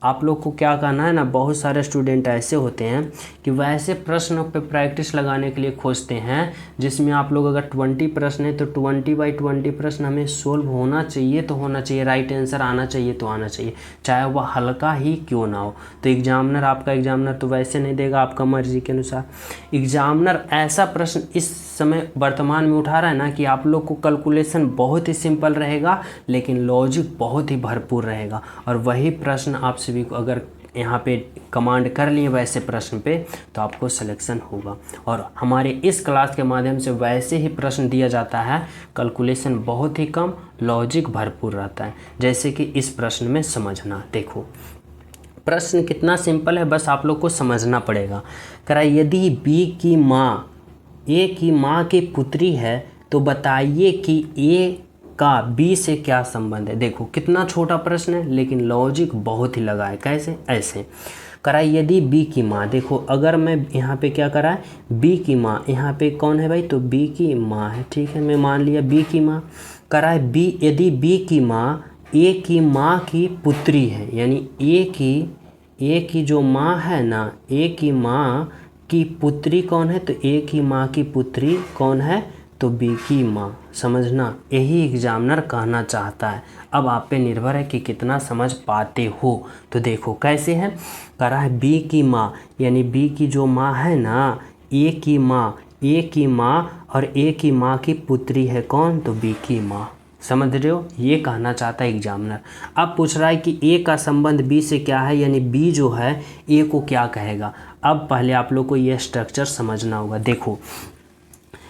आप लोग को क्या करना है ना, बहुत सारे स्टूडेंट ऐसे होते हैं कि वैसे प्रश्नों पे प्रैक्टिस लगाने के लिए खोजते हैं जिसमें आप लोग अगर 20 प्रश्न है तो 20/20 प्रश्न हमें सोल्व होना चाहिए, तो होना चाहिए, राइट आंसर आना चाहिए तो आना चाहिए, चाहे वह हल्का ही क्यों ना हो। तो एग्जामिनर, आपका एग्जामिनर तो वैसे नहीं देगा आपका मर्जी के अनुसार। एग्जामिनर ऐसा प्रश्न इस समय वर्तमान में उठा रहा है ना कि आप लोग को कैलकुलेशन बहुत ही सिंपल रहेगा, लेकिन लॉजिक बहुत ही भरपूर रहेगा। और वही प्रश्न आप सभी को अगर यहाँ पे कमांड कर लिए वैसे प्रश्न पे, तो आपको सिलेक्शन होगा। और हमारे इस क्लास के माध्यम से वैसे ही प्रश्न दिया जाता है, कैलकुलेशन बहुत ही कम, लॉजिक भरपूर रहता है। जैसे कि इस प्रश्न में समझना, देखो प्रश्न कितना सिंपल है, बस आप लोग को समझना पड़ेगा। करा यदि बी की माँ ए की माँ की पुत्री है तो बताइए कि ए का बी से क्या संबंध है। देखो कितना छोटा प्रश्न है, लेकिन लॉजिक बहुत ही लगा है। कैसे, ऐसे कराए यदि बी की माँ, देखो अगर मैं यहाँ पे क्या करा है, बी की माँ, यहाँ पे कौन है भाई, तो बी की माँ है। ठीक है, मैं मान लिया बी की माँ। कराए बी, यदि बी की माँ ए की माँ की पुत्री है, यानी ए की जो माँ है ना, ए की माँ की पुत्री कौन है, तो ए की माँ की पुत्री कौन है, तो बी की माँ। समझना, यही एग्जामिनर कहना चाहता है। अब आप पे निर्भर है कि कितना समझ पाते हो। तो देखो कैसे है, कह रहा है बी की माँ, यानी बी की जो माँ है ना, ए की माँ और ए की माँ की पुत्री है कौन, तो बी की माँ। समझ रहे हो, ये कहना चाहता है एग्जामिनर। अब पूछ रहा है कि ए का संबंध बी से क्या है, यानी बी जो है ए को क्या कहेगा। अब पहले आप लोग को ये स्ट्रक्चर समझना होगा। देखो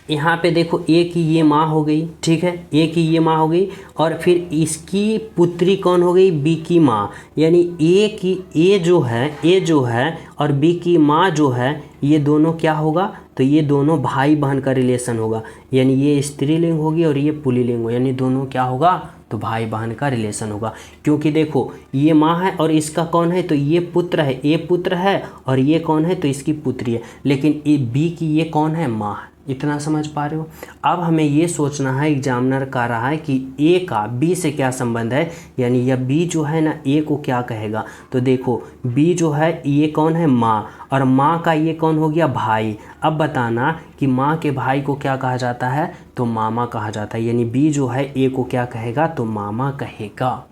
यहाँ पे देखो ए की ये माँ हो गई, ठीक है, ए की ये माँ हो गई, और फिर इसकी पुत्री कौन हो गई, बी की माँ। यानी ए जो है और बी की माँ जो है, ये दोनों क्या होगा, तो ये दोनों भाई बहन का रिलेशन होगा। यानी ये स्त्रीलिंग होगी और ये पुल्लिंग होगी, यानी दोनों क्या होगा, तो भाई बहन का रिलेशन होगा। क्योंकि देखो ये माँ है और इसका कौन है, तो ये पुत्र है, ये पुत्र है, और ये कौन है, तो इसकी पुत्री है। लेकिन ये बी की ये कौन है, माँ है। इतना समझ पा रहे हो। अब हमें ये सोचना है, एग्जामिनर कह रहा है कि ए का बी से क्या संबंध है, यानी यह बी जो है ना ए को क्या कहेगा। तो देखो बी जो है ये कौन है, माँ, और माँ का ये कौन हो गया, भाई। अब बताना कि माँ के भाई को क्या कहा जाता है, तो मामा कहा जाता है। यानी बी जो है ए को क्या कहेगा, तो मामा कहेगा।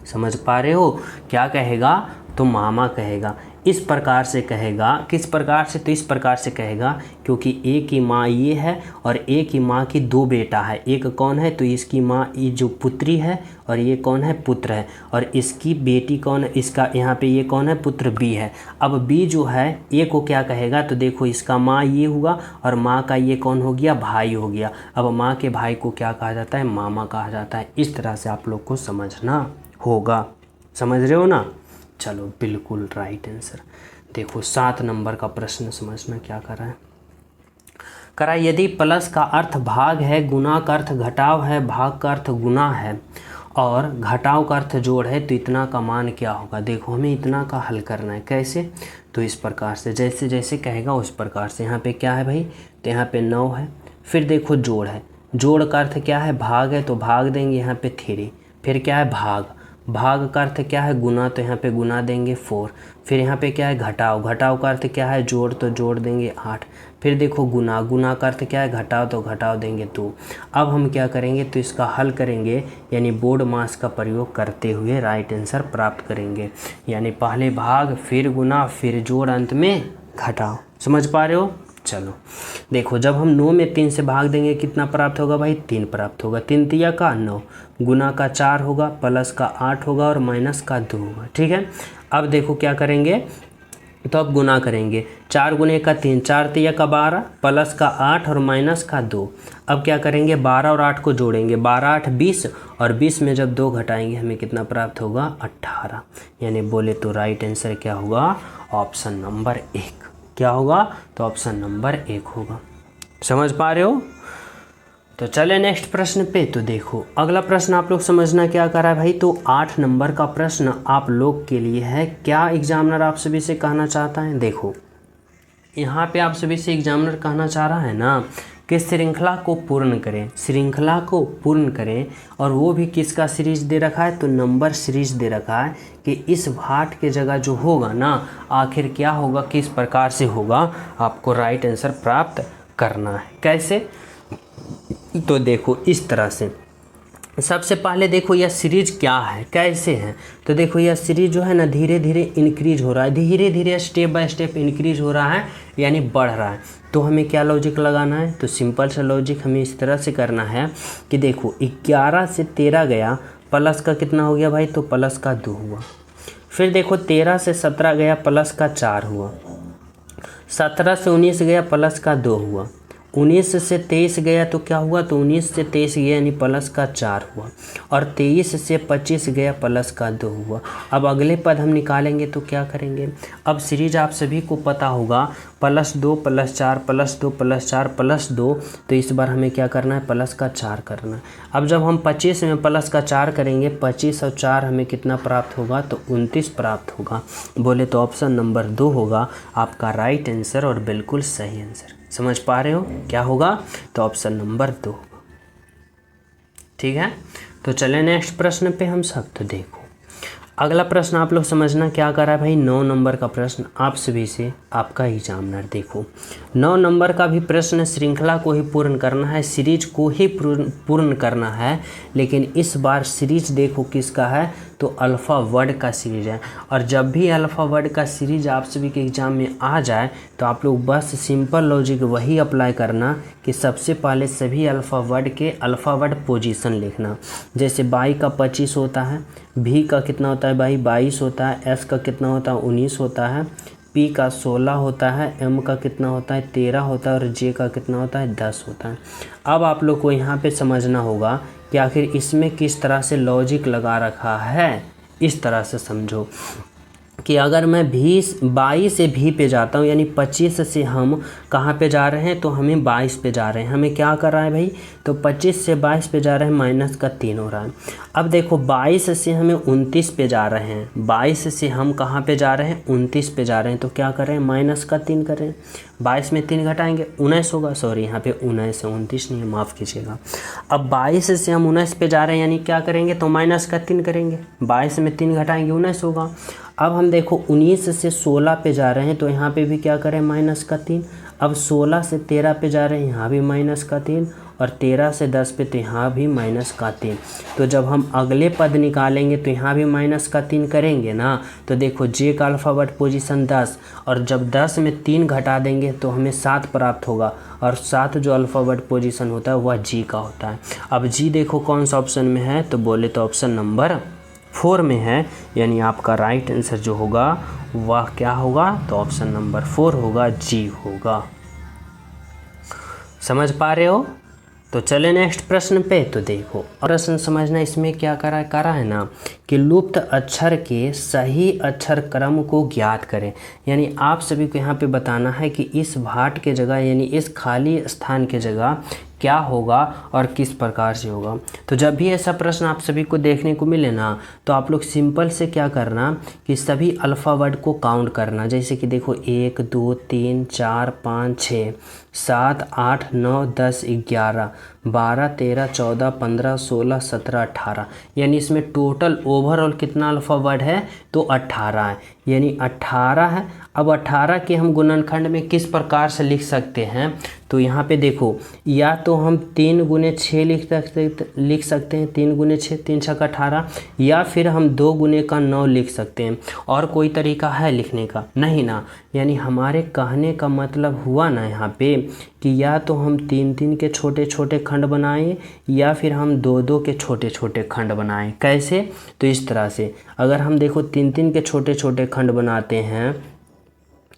समझ पा रहे हो, क्या कहेगा, तो मामा कहेगा। इस प्रकार से कहेगा, किस प्रकार से, तो इस प्रकार से कहेगा, क्योंकि ए की माँ ये है और ए की माँ की दो बेटा है। एक कौन है, तो इसकी माँ ये जो पुत्री है, और ये कौन है, पुत्र है, और इसकी बेटी कौन है, इसका यहाँ पे ये कौन है, पुत्र बी है। अब बी जो है ए को क्या कहेगा, तो देखो इसका माँ ये हुआ और माँ का ये कौन हो गया, भाई हो गया। अब माँ के भाई को क्या कहा जाता है, मामा कहा जाता है। इस तरह से आप लोग को समझना होगा। समझ रहे हो ना, चलो बिल्कुल राइट आंसर। देखो 7 नंबर का प्रश्न समझना क्या कर रहा है। यदि प्लस का अर्थ भाग है, गुना का अर्थ घटाव है, भाग का अर्थ गुना है, और घटाव का अर्थ जोड़ है, तो इतना का मान क्या होगा। देखो हमें इतना का हल करना है, कैसे, तो इस प्रकार से, जैसे जैसे कहेगा उस प्रकार से। यहाँ पे क्या है भाई, तो यहाँ पे 9 है, फिर देखो जोड़ है, जोड़ का अर्थ क्या है, भाग है, तो भाग देंगे यहाँ पे 3, फिर क्या है भाग, भाग का अर्थ क्या है गुना, तो यहाँ पे गुना देंगे 4, फिर यहाँ पे क्या है घटाव, घटाव का अर्थ क्या है जोड़, तो जोड़ देंगे 8, फिर देखो गुना, गुना का अर्थ क्या है घटाव, तो घटाव देंगे 2। अब हम क्या करेंगे, तो इसका हल करेंगे, यानी बोर्ड मास का प्रयोग करते हुए राइट आंसर प्राप्त करेंगे। यानी पहले भाग, फिर गुना, फिर जोड़, अंत में घटाव। समझ पा रहे हो। चलो देखो, जब हम 9 में 3 से भाग देंगे कितना प्राप्त होगा भाई, 3 प्राप्त होगा। 3 तिया का 9, गुना का 4 होगा, प्लस का 8 होगा और माइनस का 2 होगा। ठीक है, अब देखो क्या करेंगे, तो अब गुना करेंगे, 4 गुने का 3, 4 तिया का 12, प्लस का 8 और माइनस का 2। अब क्या करेंगे, 12 और 8 को जोड़ेंगे, 12 8 20, और 20 में जब 2 घटाएंगे हमें कितना प्राप्त होगा, 18। यानी बोले तो राइट आंसर क्या होगा, ऑप्शन नंबर 1। क्या होगा, तो ऑप्शन नंबर 1 होगा। समझ पा रहे हो। तो चले नेक्स्ट प्रश्न पे। तो देखो अगला प्रश्न आप लोग समझना क्या कर रहा है भाई, तो 8 नंबर का प्रश्न आप लोग के लिए है। क्या एग्जामिनर आप सभी से कहना चाहता है, देखो यहाँ पे आप सभी से एग्जामिनर कहना चाह रहा है ना कि श्रृंखला को पूर्ण करें, श्रृंखला को पूर्ण करें, और वो भी किसका सीरीज दे रखा है, तो नंबर सीरीज दे रखा है कि इस भाट के जगह जो होगा ना आखिर क्या होगा, किस प्रकार से होगा, आपको राइट आंसर प्राप्त करना है। कैसे, तो देखो इस तरह से। सबसे पहले देखो यह सीरीज क्या है, कैसे है, तो देखो यह सीरीज जो है ना धीरे धीरे इंक्रीज हो रहा है, धीरे धीरे स्टेप बाय स्टेप इंक्रीज हो रहा है, यानी बढ़ रहा है। तो हमें क्या लॉजिक लगाना है, तो सिंपल सा लॉजिक हमें इस तरह से करना है कि देखो 11 से 13 गया, प्लस का कितना हो गया भाई, तो प्लस का 2 हुआ। फिर देखो 13 से 17 गया, प्लस का 4 हुआ। 17 से 19 गया, प्लस का 2 हुआ। 19 से 23 गया तो क्या हुआ, तो 19 से 23 गया यानी प्लस का 4 हुआ। और 23 से 25 गया, प्लस का 2 हुआ। अब अगले पद हम निकालेंगे तो क्या करेंगे, अब सीरीज आप सभी को पता होगा, +2 + 4 +2 + 4 +2, तो इस बार हमें क्या करना है, प्लस का 4 करना है। अब जब हम 25 में प्लस का 4 करेंगे, 25 और 4 हमें कितना प्राप्त होगा, तो 29 प्राप्त होगा। बोले तो ऑप्शन नंबर 2 होगा आपका राइट आंसर और बिल्कुल सही आंसर। समझ पा रहे हो, क्या होगा, तो ऑप्शन नंबर 2। ठीक है, तो चले नेक्स्ट प्रश्न पे हम सब। तो देखो अगला प्रश्न आप लोग समझना क्या कर रहा है भाई, 9 नंबर का प्रश्न आप सभी से आपका एग्जामिनर। देखो 9 नंबर का भी प्रश्न श्रृंखला को ही पूर्ण करना है, सीरीज को ही पूर्ण करना है, लेकिन इस बार सीरीज देखो किसका है, तो अल्फ़ा वर्ड का सीरीज है। और जब भी अल्फ़ा वर्ड का सीरीज आप सभी के एग्जाम में आ जाए तो आप लोग बस सिंपल लॉजिक वही अप्लाई करना कि सबसे पहले सभी अल्फ़ा वर्ड के अल्फ़ा वर्ड पोजीशन लिखना। जैसे बाई का 25 होता है, भी का कितना होता है भाई 22 होता है, एस का कितना होता है 19 होता है, पी का 16 होता है, एम का कितना होता है 13 होता है, और जे का कितना होता है 10 होता है। अब आप लोग को यहाँ पे समझना होगा कि आखिर इसमें किस तरह से लॉजिक लगा रखा है। इस तरह से समझो कि अगर मैं 22 से भी पे जाता हूँ, यानी 25 से हम कहाँ पे जा रहे हैं, तो हमें 22 पे जा रहे हैं। हमें क्या कर रहा है भाई, तो 25 से 22 पे जा रहे हैं, माइनस का 3 हो रहा है। अब देखो 22 से हमें 29 पे जा रहे हैं, 22 से हम कहाँ पे जा रहे हैं, 29 पे जा रहे हैं, तो क्या कर रहे हैं, माइनस का 3 कर रहे हैं। 22 में 3 घटाएंगे 19 होगा, सॉरी यहाँ पे 19 है 29 नहीं है, माफ़ कीजिएगा। अब 22 से हम 19 पे जा रहे हैं, यानी क्या करेंगे, तो माइनस का 3 करेंगे, 22 में 3 घटाएंगे 19 होगा। अब हम देखो 19 से 16 पे जा रहे हैं, तो यहाँ पे भी क्या करें, माइनस का 3। अब 16 से 13 पे जा रहे हैं, यहाँ भी माइनस का 3, और 13 से 10 पे तो यहाँ भी माइनस का 3। तो जब हम अगले पद निकालेंगे तो यहाँ भी माइनस का 3 करेंगे ना, तो देखो जे का अल्फ़ाबेट पोजीशन 10, और जब 10 में 3 घटा देंगे तो हमें 7 प्राप्त होगा, और 7 जो अल्फ़ाबेट पोजीशन होता है वह जी का होता है। अब जी देखो कौन सा ऑप्शन में है, तो बोले तो ऑप्शन नंबर 4 में है, यानी आपका राइट आंसर जो होगा वह क्या होगा, तो ऑप्शन नंबर 4 होगा, जी होगा। समझ पा रहे हो। तो चले नेक्स्ट प्रश्न पे। तो देखो प्रश्न समझना, इसमें क्या करा है ना कि लुप्त अक्षर के सही अक्षर क्रम को ज्ञात करें। यानी आप सभी को यहाँ पे बताना है कि इस भाट के जगह, यानी इस खाली स्थान के जगह क्या होगा और किस प्रकार से होगा। तो जब भी ऐसा प्रश्न आप सभी को देखने को मिले ना, तो आप लोग सिंपल से क्या करना कि सभी अल्फ़ावर्ड को काउंट करना। जैसे कि देखो 1 2 3 4 5 6 7 8 9 10 11 12 13 14 15 16 17 18, यानी इसमें टोटल ओवरऑल कितना अल्फ़ावर्ड है, तो 18 है, यानी 18 है। अब 18 के हम गुणनखंड में किस प्रकार से लिख सकते हैं, तो यहाँ पे देखो, या तो हम 3 गुने 6 लिख सकते हैं, 3 गुने 6 3 छक्का 18, या फिर हम 2 गुने का 9 लिख सकते हैं। और कोई तरीका है लिखने का? नहीं ना। यानी हमारे कहने का मतलब हुआ ना यहाँ पे कि या तो हम 3-3 के छोटे छोटे खंड बनाएं, या फिर हम 2-2 के छोटे छोटे खंड बनाएं। कैसे? तो इस तरह से, अगर हम देखो 3-3 के छोटे छोटे खंड बनाते हैं,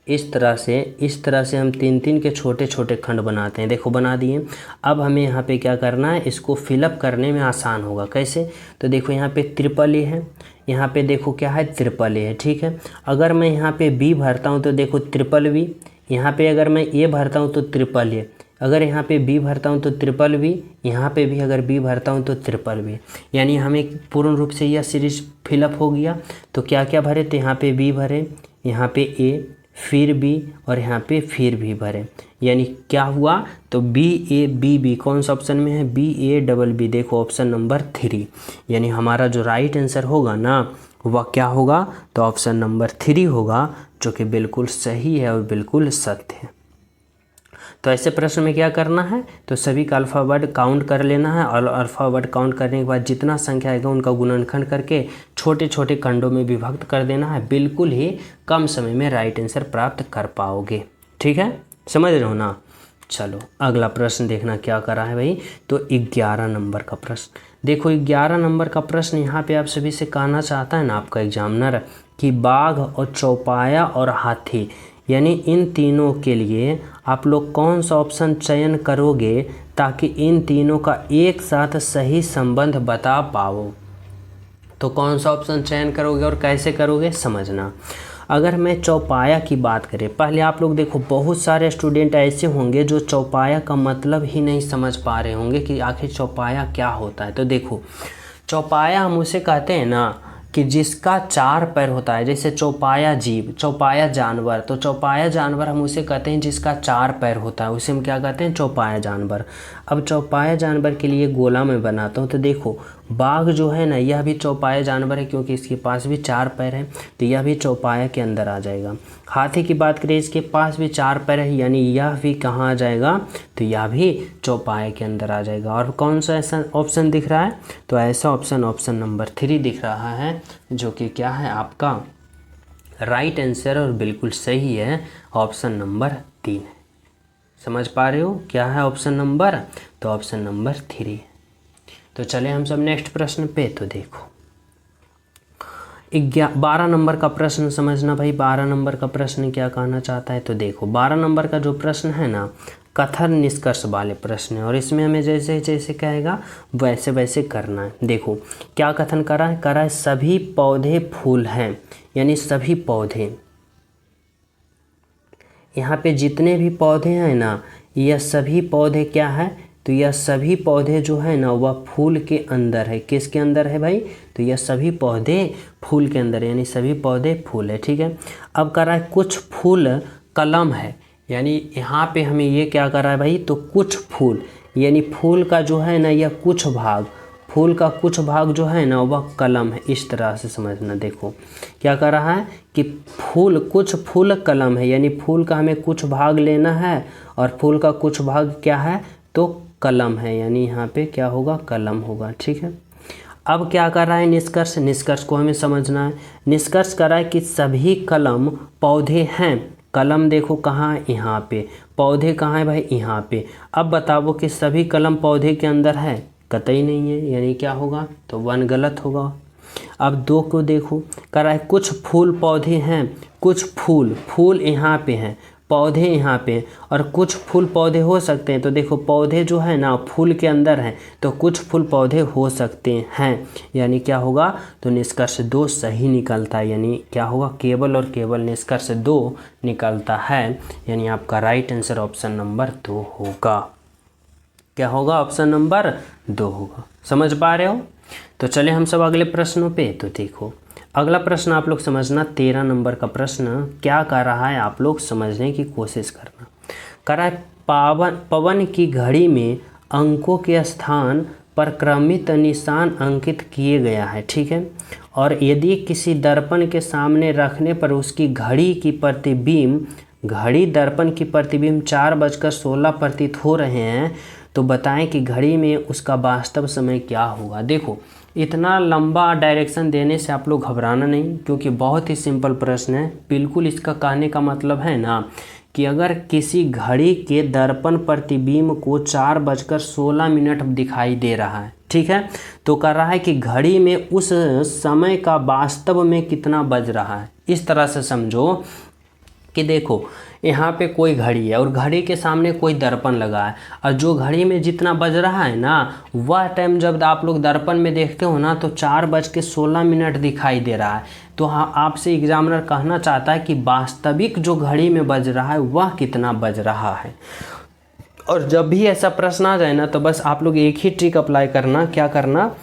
इस तरह से हम 3-3 के छोटे छोटे खंड बनाते हैं। देखो बना दिए। अब हमें यहाँ पे क्या करना है, इसको फिलअप करने में आसान होगा। कैसे? तो देखो यहाँ पे ट्रिपल ए है, यहाँ पे देखो क्या है, ट्रिपल ए है, ठीक है। अगर मैं यहाँ पे बी भरता हूँ तो देखो ट्रिपल बी, यहाँ पे अगर मैं ए भरता हूँ तो ट्रिपल ए, अगर यहाँ पे बी भरता हूँ तो ट्रिपल बी, यहाँ पे भी अगर बी भरता हूँ तो ट्रिपल बी। यानी हमें पूर्ण रूप से यह सीरीज फिलअप हो गया। तो क्या क्या भरे, तो यहाँ पे बी भरे, यहाँ पे ए, फिर बी, और यहाँ पे फिर भी भरे। यानी क्या हुआ, तो बी ए बी बी कौन सा ऑप्शन में है, बी ए डबल बी, देखो ऑप्शन नंबर 3। यानी हमारा जो राइट आंसर होगा ना, वह क्या होगा, तो ऑप्शन नंबर 3 होगा, जो कि बिल्कुल सही है और बिल्कुल सत्य है। तो ऐसे प्रश्न में क्या करना है, तो सभी का अल्फ़ावर्ड काउंट कर लेना है, और अल्फ़ावर्ड काउंट करने के बाद जितना संख्या आएगा उनका गुणनखंड करके छोटे छोटे खंडों में विभक्त कर देना है। बिल्कुल ही कम समय में राइट आंसर प्राप्त कर पाओगे। ठीक है, समझ रहे हो ना। चलो अगला प्रश्न देखना क्या करा है भाई, तो 11 नंबर का प्रश्न देखो। 11 नंबर का प्रश्न यहाँ पे आप सभी से कहना चाहता है ना आपका एग्जामिनर, कि बाघ और चौपाया और हाथी, यानी इन तीनों के लिए आप लोग कौन सा ऑप्शन चयन करोगे ताकि इन तीनों का एक साथ सही संबंध बता पाओ। तो कौन सा ऑप्शन चयन करोगे और कैसे करोगे, समझना। अगर मैं चौपाया की बात करें, पहले आप लोग देखो, बहुत सारे स्टूडेंट ऐसे होंगे जो चौपाया का मतलब ही नहीं समझ पा रहे होंगे कि आखिर चौपाया क्या होता है। तो देखो, चौपाया हम उसे कहते हैं ना कि जिसका 4 पैर होता है, जैसे चौपाया जीव, चौपाया जानवर। तो चौपाया जानवर हम उसे कहते हैं जिसका 4 पैर होता है, उसे हम क्या कहते हैं, चौपाया जानवर। अब चौपाया जानवर के लिए गोला मैं बनाता हूँ। तो देखो, बाघ जो है ना, यह भी चौपाया जानवर है क्योंकि इसके पास भी 4 पैर है, तो यह भी चौपाया के अंदर आ जाएगा। हाथी की बात करें, इसके पास भी 4 पैर है, यानी यह भी कहाँ आ जाएगा, तो यह भी चौपाया के अंदर आ जाएगा। और कौन सा ऐसा ऑप्शन दिख रहा है, तो ऐसा ऑप्शन नंबर 3 दिख रहा है, जो कि क्या है आपका राइट आंसर और बिल्कुल सही है, ऑप्शन नंबर 3 है। समझ पा रहे हो क्या है ऑप्शन नंबर, तो ऑप्शन नंबर 3। तो चले हम सब नेक्स्ट प्रश्न पे। तो देखो 12 नंबर का प्रश्न समझना भाई। 12 नंबर का प्रश्न क्या कहना चाहता है, तो देखो 12 नंबर का जो प्रश्न है ना, कथन निष्कर्ष वाले प्रश्न है, और इसमें हमें जैसे जैसे कहेगा वैसे वैसे करना है। देखो क्या कथन करा है, सभी पौधे फूल हैं, यानी सभी पौधे, यहाँ पे जितने भी पौधे हैं ना, यह सभी पौधे क्या है, तो यह सभी पौधे जो है ना वह फूल के अंदर है। किसके अंदर है भाई, तो यह सभी पौधे फूल के अंदर, यानी सभी पौधे फूल है। ठीक है, अब कर रहा है कुछ फूल कलम है, यानी यहाँ पे हमें ये क्या कर रहा है भाई, तो कुछ फूल, यानी फूल का जो है ना यह कुछ भाग, फूल का कुछ भाग जो है ना वह कलम है। इस तरह से समझना। देखो क्या कर रहा है कि फूल, कुछ फूल कलम है, यानी फूल का हमें कुछ भाग लेना है, और फूल का कुछ भाग क्या है, तो कलम है, यानी यहाँ पे क्या होगा, कलम होगा। ठीक है, अब क्या कर रहा है निष्कर्ष, निष्कर्ष को हमें समझना है। निष्कर्ष कर रहा है कि सभी कलम पौधे हैं। कलम देखो कहाँ है, यहाँ पे। पौधे कहाँ है भाई, यहाँ पे। अब बताओ कि सभी कलम पौधे के अंदर है, कतई नहीं है, यानी क्या होगा, तो 1 गलत होगा। अब 2 को देखो, कह रहा है कुछ फूल पौधे हैं, कुछ फूल यहाँ पे हैं, पौधे यहाँ पे, और कुछ फूल पौधे हो सकते हैं। तो देखो पौधे जो है ना फूल के अंदर हैं, तो कुछ फूल पौधे हो सकते हैं, यानी क्या होगा, तो निष्कर्ष 2 सही निकलता है। यानी क्या होगा, केवल और केवल निष्कर्ष 2 निकलता है, यानी आपका राइट आंसर ऑप्शन नंबर 2 होगा। क्या होगा? ऑप्शन नंबर 2 होगा। समझ पा रहे हो? तो चले हम सब अगले प्रश्नों पे। तो देखो अगला प्रश्न आप लोग समझना, 13 नंबर का प्रश्न क्या कर रहा है, आप लोग समझने की कोशिश करना। कर रहा है पवन की घड़ी में अंकों के स्थान पर क्रमित निशान अंकित किए गया है, ठीक है। और यदि किसी दर्पण के सामने रखने पर उसकी घड़ी दर्पण की प्रतिबिंब 4:16 प्रतीत हो रहे हैं, तो बताएं कि घड़ी में उसका वास्तव समय क्या होगा। देखो इतना लंबा डायरेक्शन देने से आप लोग घबराना नहीं, क्योंकि बहुत ही सिंपल प्रश्न है। बिल्कुल इसका कहने का मतलब है ना कि अगर किसी घड़ी के दर्पण प्रतिबिंब को 4:16 दिखाई दे रहा है, ठीक है, तो कर रहा है कि घड़ी में उस समय का वास्तव में कितना बज रहा है। इस तरह से समझो कि देखो यहाँ पे कोई घड़ी है और घड़ी के सामने कोई दर्पण लगा है, और जो घड़ी में जितना बज रहा है ना, वह टाइम जब आप लोग दर्पण में देखते हो ना, तो 4:16 दिखाई दे रहा है। तो हाँ, आपसे एग्जामिनर कहना चाहता है कि वास्तविक जो घड़ी में बज रहा है वह कितना बज रहा है। और जब भी ऐसा प्रश्न आ जाए ना, तो बस आप लोग एक ही ट्रिक अप्लाई करना। क्या करना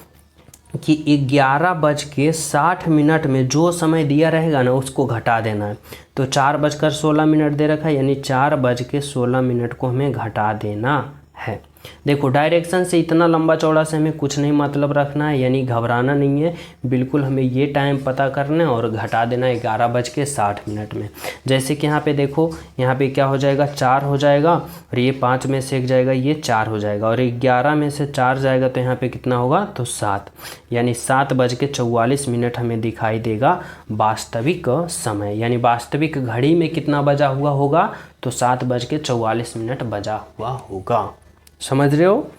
कि 11:60 में जो समय दिया रहेगा ना, उसको घटा देना है। तो 4:16 दे रखा है, यानी 4:16 को हमें घटा देना है। देखो डायरेक्शन से इतना लंबा चौड़ा से हमें कुछ नहीं मतलब रखना है, यानी घबराना नहीं है। बिल्कुल हमें ये टाइम पता करना है और घटा देना है 11:60 में। जैसे कि यहाँ पे देखो, यहाँ पे क्या हो जाएगा, 4 हो जाएगा, और ये 5 में से 1 जाएगा, ये 4 हो जाएगा, और 11 में से 4 जाएगा, तो यहाँ पे कितना होगा, तो 7, यानी 7:44 हमें दिखाई देगा वास्तविक समय। यानी वास्तविक घड़ी में कितना बजा हुआ होगा, तो 7:44 बजा हुआ होगा। समझ रहे हो?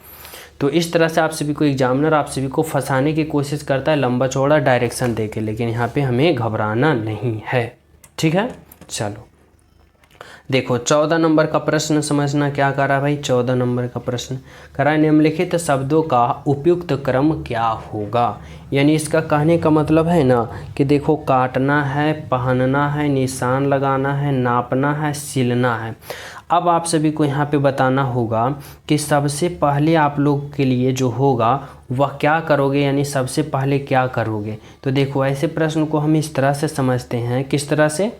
तो इस तरह से आप सभी को एग्जामिनर आप सभी को फंसाने की कोशिश करता है लंबा चौड़ा डायरेक्शन देके, लेकिन यहाँ पे हमें घबराना नहीं है, ठीक है। चलो देखो 14 नंबर का प्रश्न समझना। क्या करा भाई? 14 नंबर का प्रश्न करा, निम्नलिखित शब्दों का उपयुक्त क्रम क्या होगा। यानी इसका कहने का मतलब है ना कि देखो काटना है, पहनना है, निशान लगाना है, नापना है, सिलना है। अब आप सभी को यहाँ पे बताना होगा कि सबसे पहले आप लोग के लिए जो होगा वह क्या करोगे, यानी सबसे पहले क्या करोगे। तो देखो ऐसे प्रश्न को हम इस तरह से समझते हैं। किस तरह से?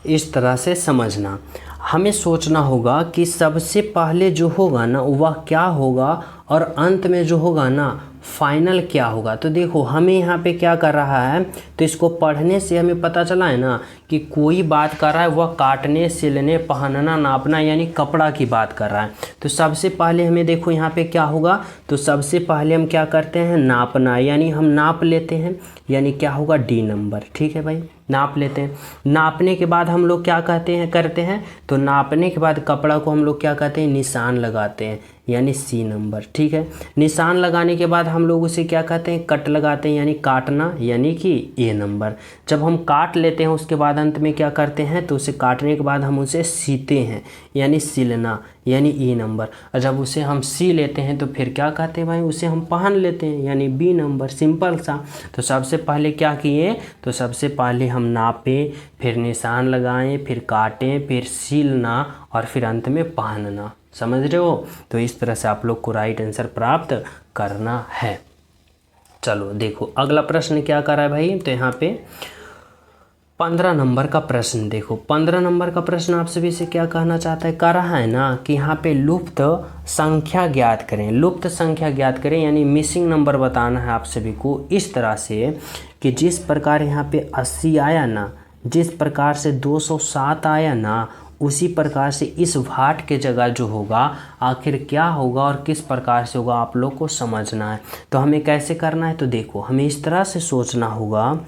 इस तरह से समझना। हमें सोचना होगा कि सबसे पहले जो होगा ना वह क्या होगा, और अंत में जो होगा ना फाइनल क्या होगा। तो देखो हमें यहाँ पे क्या कर रहा है, तो इसको पढ़ने से हमें पता चला है ना कि कोई बात कर रहा है वह काटने, सिलने, पहनना, नापना, यानी कपड़ा की बात कर रहा है। तो सबसे पहले हमें देखो यहाँ पे क्या होगा, तो सबसे पहले हम क्या करते हैं, नापना, यानी हम नाप लेते हैं, यानी क्या होगा, डी नंबर, ठीक है भाई, नाप लेते हैं। नापने के बाद हम लोग क्या करते हैं, तो नापने के बाद कपड़ा को हम लोग क्या कहते हैं, निशान लगाते हैं, यानी सी नंबर, ठीक है। निशान लगाने के बाद हम लोग उसे क्या कहते हैं, कट लगाते हैं, यानी काटना, यानी कि ए नंबर। जब हम काट लेते हैं उसके बाद अंत में क्या करते हैं, तो उसे काटने के बाद हम उसे सीते हैं, यानी सिलना, यानी ई नंबर। और जब उसे हम सी लेते हैं तो फिर क्या कहते हैं भाई, उसे हम पहन लेते हैं, यानी बी नंबर, सिंपल सा। तो सबसे पहले क्या किए, तो सबसे पहले हम नापें, फिर निशान लगाएं, फिर काटें, फिर सिलना, और फिर अंत में पहनना। समझ रहे हो? तो इस तरह से आप लोग को राइट आंसर प्राप्त करना है। चलो देखो अगला प्रश्न क्या कर रहा है भाई, तो यहाँ पे 15 नंबर का प्रश्न देखो। 15 नंबर का प्रश्न आप सभी से क्या कहना चाहता है, कह रहा है ना कि यहाँ पे लुप्त संख्या ज्ञात करें। लुप्त संख्या ज्ञात करें यानी मिसिंग नंबर बताना है आप सभी को, इस तरह से कि जिस प्रकार यहाँ पे 80 आया ना, जिस प्रकार से 207 आया ना, उसी प्रकार से इस भाट के जगह जो होगा आखिर क्या होगा और किस प्रकार से होगा, आप लोग को समझना है। तो हमें कैसे करना है, तो देखो हमें इस तरह से सोचना होगा,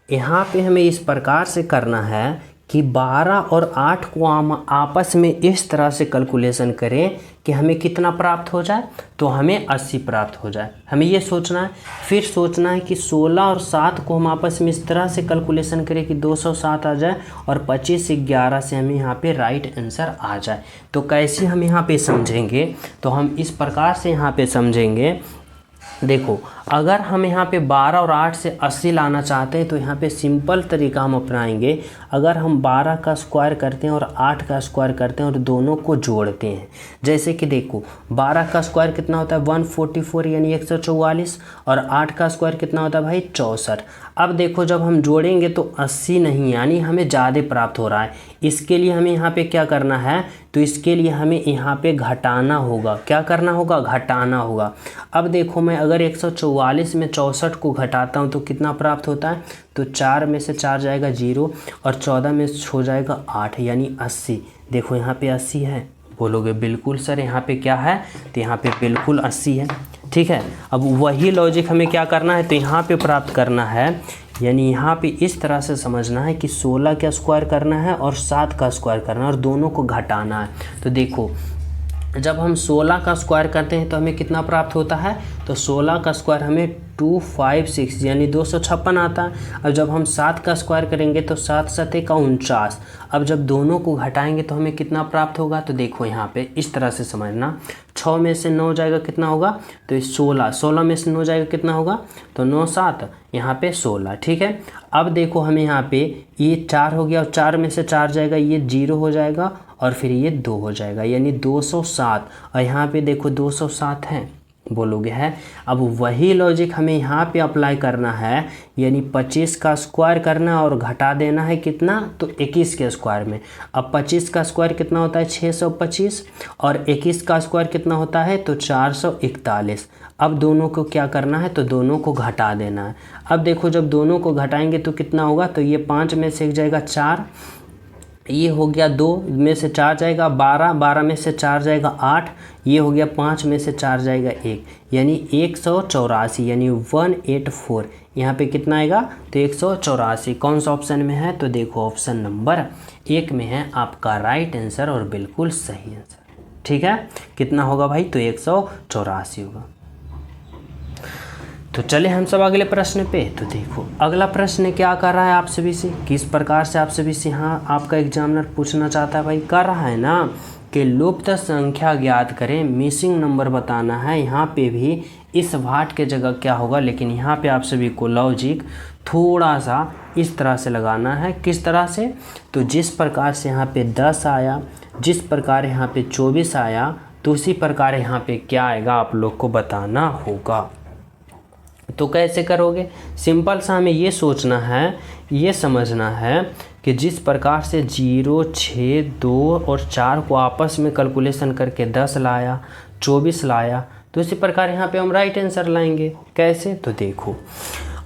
यहाँ पे हमें इस प्रकार से करना है कि 12 और 8 को आपस में इस तरह से कैलकुलेशन करें कि हमें कितना प्राप्त हो जाए, तो हमें 80 प्राप्त हो जाए। हमें ये सोचना है। फिर सोचना है कि 16 और 7 को हम आपस में इस तरह से कैलकुलेशन करें कि 207 आ जाए, और 25 से 11 से हमें यहाँ पे राइट आंसर आ जाए। तो कैसे हम यहाँ पे समझेंगे, तो हम इस प्रकार से यहाँ पे समझेंगे। देखो अगर हम यहाँ पे 12 और 8 से 80 लाना चाहते हैं तो यहाँ पे सिंपल तरीका हम अपनाएंगे। अगर हम 12 का स्क्वायर करते हैं और 8 का स्क्वायर करते हैं और दोनों को जोड़ते हैं, जैसे कि देखो 12 का स्क्वायर कितना होता है 144 यानी 144, और 8 का स्क्वायर कितना होता है भाई 64। अब देखो जब हम जोड़ेंगे तो 80 नहीं, यानी हमें ज़्यादा प्राप्त हो रहा है। इसके लिए हमें यहाँ पे क्या करना है, तो इसके लिए हमें यहाँ पे घटाना होगा। क्या करना होगा, घटाना होगा। अब देखो मैं अगर 144 में 64 को घटाता हूँ तो कितना प्राप्त होता है, तो 4 में से 4 जाएगा 0 और 14 में हो जाएगा 8 यानी 80। देखो यहाँ पे 80 है, बोलोगे बिल्कुल सर यहाँ पे क्या है, तो यहाँ पे बिल्कुल 80 है। ठीक है, अब वही लॉजिक हमें क्या करना है, तो यहाँ पे प्राप्त करना है, यानी यहाँ पे इस तरह से समझना है कि 16 का स्क्वायर करना है और 7 का स्क्वायर करना है और दोनों को घटाना है। तो देखो जब हम 16 का स्क्वायर करते हैं तो हमें कितना प्राप्त होता है, तो 16 का स्क्वायर हमें 256 यानी 256 आता है। अब जब हम 7 का स्क्वायर करेंगे तो 7 7 का 49। अब जब दोनों को घटाएंगे तो हमें कितना प्राप्त होगा, तो देखो यहाँ पे इस तरह से समझना, 6 में से 9 जाएगा कितना होगा, तो 16 में से 9 जाएगा कितना होगा, तो 9 7 यहाँ पे 16। ठीक है, अब देखो हमें यहाँ पे ये 4 हो गया और 4 में से 4 जाएगा, ये 0 हो जाएगा और फिर ये 2 हो जाएगा यानी 207, और यहाँ पे देखो 207 है, बोलोगे है। अब वही लॉजिक हमें यहाँ पे अप्लाई करना है, यानी 25 का स्क्वायर करना और घटा देना है कितना, तो 21 के स्क्वायर में। अब 25 का स्क्वायर कितना होता है 625 और 21 का स्क्वायर कितना होता है, तो 441। अब दोनों को क्या करना है, तो दोनों को घटा देना है। अब देखो जब दोनों को घटाएंगे तो कितना होगा, तो ये 5 में से एक जाएगा 4, ये हो गया 2 में से 4 जाएगा 12, 12 में से 4 जाएगा 8, ये हो गया 5 में से 4 जाएगा 1 यानी 184 यानी 184। यहाँ पे कितना आएगा, तो 184 कौन सा ऑप्शन में है, तो देखो ऑप्शन नंबर 1 में है आपका राइट आंसर और बिल्कुल सही आंसर। ठीक है, कितना होगा भाई, तो 184 होगा। तो चले हम सब अगले प्रश्न पे। तो देखो अगला प्रश्न क्या कर रहा है आप सभी से, किस प्रकार से आप सभी से यहाँ आपका एग्जामिनर पूछना चाहता है भाई, कर रहा है ना कि लुप्त संख्या ज्ञात करें, मिसिंग नंबर बताना है। यहाँ पे भी इस वाट के जगह क्या होगा, लेकिन यहाँ पे आप सभी को लॉजिक थोड़ा सा इस तरह से लगाना है। किस तरह से, तो जिस प्रकार से यहाँ पे 10 आया, जिस प्रकार यहाँ पे 24 आया, तो उसी प्रकार यहाँ पे क्या आएगा आप लोग को बताना होगा। तो कैसे करोगे, सिंपल सा हमें ये सोचना है, ये समझना है कि जिस प्रकार से 0 6 2 और 4 को आपस में कैलकुलेशन करके 10 लाया, 24 लाया, तो इसी प्रकार यहाँ पे हम राइट आंसर लाएंगे। कैसे, तो देखो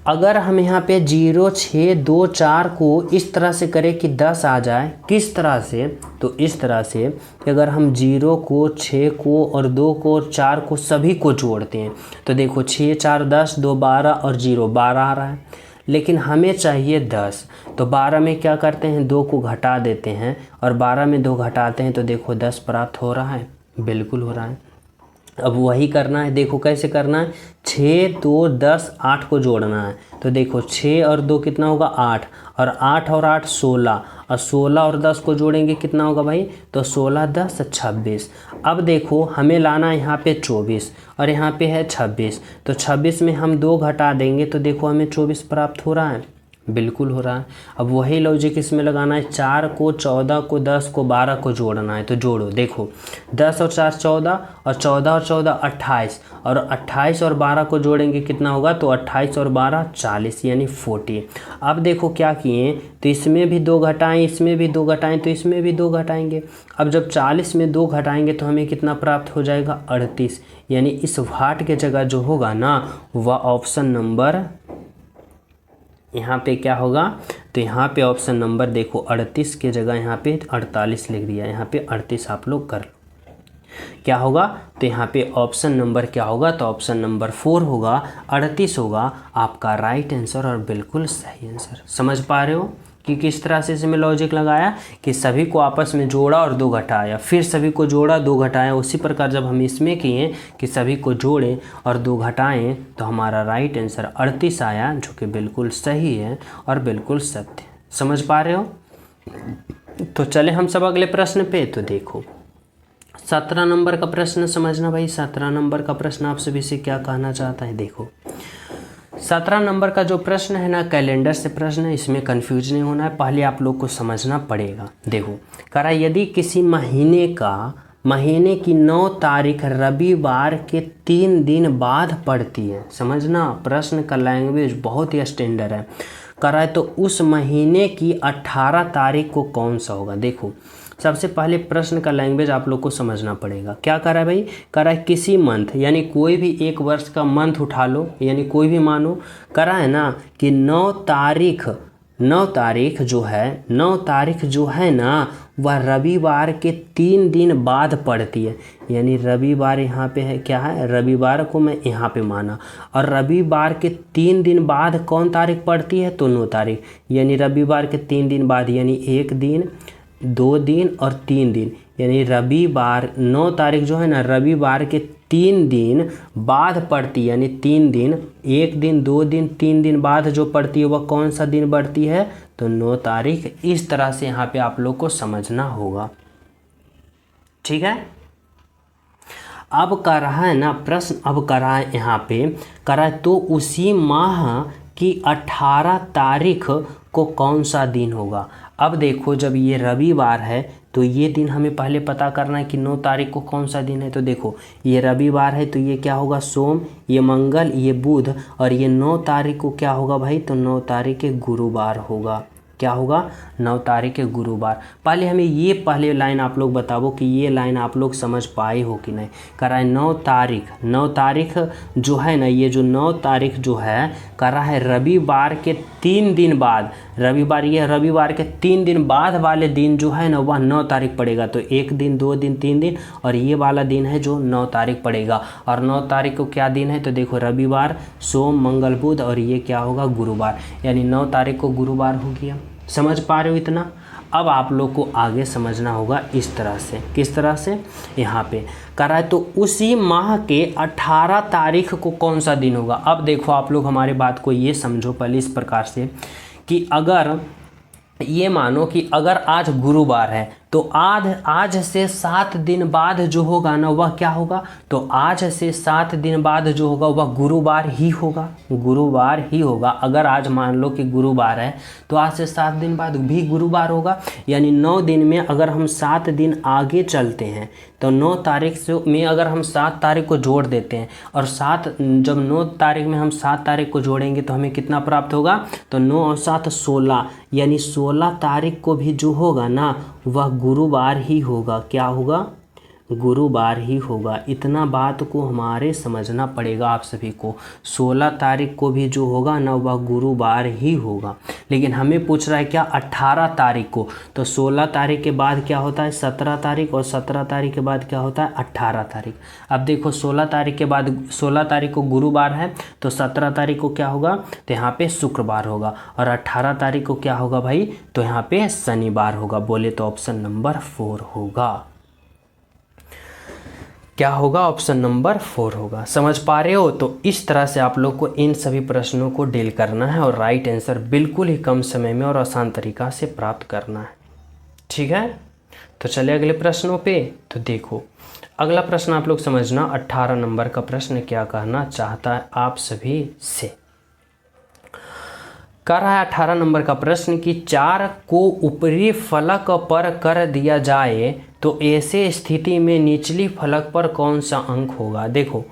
अगर हम यहाँ पे 0 6 2 4 को इस तरह से करें कि 10 आ जाए, किस तरह से, तो इस तरह से कि अगर हम 0 को 6 को और 2 को और 4 को सभी को जोड़ते हैं तो देखो 6 4 10 2 12 और 0 12 आ रहा है, लेकिन हमें चाहिए 10। तो 12 में क्या करते हैं, 2 को घटा देते हैं और 12 में 2 घटाते हैं तो देखो 10 प्राप्त हो रहा है, बिल्कुल हो रहा है। अब वही करना है, देखो कैसे करना है, 6 2 10 8 को जोड़ना है। तो देखो 6 और 2 कितना होगा 8, और 8 और 8 16, और 16 और 10 को जोड़ेंगे कितना होगा भाई, तो 16 10 26। अब देखो हमें लाना है यहाँ पे 24 और यहाँ पे है 26, तो 26 में हम 2 घटा देंगे तो देखो हमें 24 प्राप्त हो रहा है, बिल्कुल हो रहा है। अब वही लॉजिक इसमें लगाना है, 4 को 14 को 10 को 12 को जोड़ना है। तो जोड़ो, देखो 10 और 4 14 और 14 और 14 28, और 28 और 12 को जोड़ेंगे कितना होगा, तो 28 और 12 40 यानी 40। अब देखो क्या किए, तो इसमें भी 2 घटाएं, इसमें भी 2 घटाएं, तो इसमें भी 2 घटाएंगे। अब जब 40 में 2 घटाएंगे तो हमें कितना प्राप्त हो जाएगा 38, यानी इस वाट के जगह जो होगा ना वह ऑप्शन नंबर यहाँ पे क्या होगा, तो यहाँ पे ऑप्शन नंबर देखो 38 के जगह यहाँ पे 48 लिख दिया, यहाँ पे 38 आप लोग कर लो, क्या होगा, तो यहाँ पे ऑप्शन नंबर क्या होगा, तो ऑप्शन नंबर 4 होगा, 38 होगा आपका राइट आंसर और बिल्कुल सही आंसर। समझ पा रहे हो कि किस तरह से इसमें लॉजिक लगाया कि सभी को आपस में जोड़ा और 2 घटाया, फिर सभी को जोड़ा 2 घटाया। उसी प्रकार जब हम इसमें किए कि सभी को जोड़ें और 2 घटाएं तो हमारा राइट आंसर 38 आया, जो कि बिल्कुल सही है और बिल्कुल सत्य। समझ पा रहे हो। तो चले हम सब अगले प्रश्न पे। तो देखो 17 नंबर का प्रश्न समझना भाई। 17 नंबर का प्रश्न आप सभी से क्या कहना चाहता है, देखो 17 नंबर का जो प्रश्न है ना, कैलेंडर से प्रश्न है, इसमें कंफ्यूज नहीं होना है, पहले आप लोग को समझना पड़ेगा। देखो कह रहा है यदि किसी महीने की 9 तारीख रविवार के 3 दिन बाद पड़ती है, समझना प्रश्न का लैंग्वेज बहुत ही स्टैंडर्ड है। कह रहा है तो उस महीने की 18 तारीख को कौन सा होगा। देखो सबसे पहले प्रश्न का लैंग्वेज आप लोग को समझना पड़ेगा। क्या कर रहा है भाई, कह रहा है किसी मंथ यानी कोई भी एक वर्ष का मंथ उठा लो, यानी कोई भी मानो, कह रहा है ना कि 9 तारीख जो है ना वह रविवार के 3 दिन बाद पड़ती है। यानी रविवार यहाँ पे है, क्या है, रविवार को मैं यहाँ पे माना, और रविवार के 3 दिन बाद कौन तारीख पड़ती है, तो 9 तारीख। यानी रविवार के 3 दिन बाद, यानी 1 दिन 2 दिन और 3 दिन, यानी रविवार 9 तारीख जो है ना रविवार के 3 दिन बाद पड़ती है। यानी 3 दिन, 1 दिन 2 दिन 3 दिन बाद जो पड़ती है वह कौन सा दिन पड़ती है, तो 9 तारीख। इस तरह से यहाँ पे आप लोग को समझना होगा, ठीक है। अब कर रहा है ना प्रश्न, अब कर रहा है यहाँ पे, कर रहा है तो उसी माह की 18 तारीख को कौन सा दिन होगा। अब देखो जब ये रविवार है तो ये दिन हमें पहले पता करना है कि 9 तारीख को कौन सा दिन है। तो देखो ये रविवार है तो ये क्या होगा, सोम, ये मंगल, ये बुध, और ये 9 तारीख को क्या होगा भाई, तो 9 तारीख के गुरुवार होगा। क्या होगा, 9 तारीख के गुरुवार। पहले हमें ये पहले लाइन आप लोग बताओ कि ये लाइन आप लोग समझ पाए हो कि नहीं। कह रहा है 9 तारीख जो है ना, ये जो 9 तारीख जो है, कह रहा है रविवार के 3 दिन बाद, रविवार के 3 दिन बाद वाले दिन जो है ना वह 9 तारीख पड़ेगा। तो 1 दिन 2 दिन 3 दिन, और ये वाला दिन है जो 9 तारीख पड़ेगा। और 9 तारीख को क्या दिन है, तो देखो रविवार, सोम, मंगल, बुध, और ये क्या होगा, गुरुवार। यानी 9 तारीख को गुरुवार हो गया। समझ पा रहे हो इतना। अब आप लोग को आगे समझना होगा इस तरह से, किस तरह से, यहाँ पे कह रहा है तो उसी माह के 18 तारीख को कौन सा दिन होगा। अब देखो आप लोग हमारे बात को ये समझो पहले इस प्रकार से कि अगर ये मानो कि अगर आज गुरुवार है तो आज से 7 दिन बाद जो होगा ना वह क्या होगा, तो आज से 7 दिन बाद जो होगा वह गुरुवार ही होगा। अगर आज मान लो कि गुरुवार है तो आज से 7 दिन बाद भी गुरुवार होगा। यानी 9 दिन में अगर हम 7 दिन आगे चलते हैं तो 9 तारीख से में अगर हम 7 तारीख को जोड़ देते हैं, और जब 9 तारीख में हम 7 तारीख को जोड़ेंगे तो हमें कितना प्राप्त होगा, तो 9 और 7 16, यानी 16 तारीख को भी जो होगा ना वह गुरुवार ही होगा। क्या होगा, गुरुवार ही होगा। इतना बात को हमारे समझना पड़ेगा आप सभी को। 16 तारीख को भी जो होगा ना वह गुरुवार ही होगा। लेकिन हमें पूछ रहा है क्या, 18 तारीख को। तो 16 तारीख के बाद क्या होता है, 17 तारीख, और 17 तारीख के बाद क्या होता है, 18 तारीख। अब देखो 16 तारीख के बाद 16 तारीख को गुरुवार है तो 17 तारीख को क्या होगा, तो यहाँ पे शुक्रवार होगा, और 18 तारीख को क्या होगा भाई, तो यहाँ पे शनिवार होगा। बोले तो ऑप्शन नंबर 4 होगा। क्या होगा, ऑप्शन नंबर 4 होगा। समझ पा रहे हो। तो इस तरह से आप लोग को इन सभी प्रश्नों को डील करना है, और राइट आंसर बिल्कुल ही कम समय में और आसान तरीका से प्राप्त करना है, ठीक है। तो चलिए अगले प्रश्नों पे। तो देखो अगला प्रश्न आप लोग समझना, 18 नंबर का प्रश्न क्या कहना चाहता है आप सभी से। कर रहा है 18 नंबर का प्रश्न कि 4 को ऊपरी फलक पर कर दिया जाए तो ऐसे स्थिति में निचली फलक पर कौन सा अंक होगा। देखो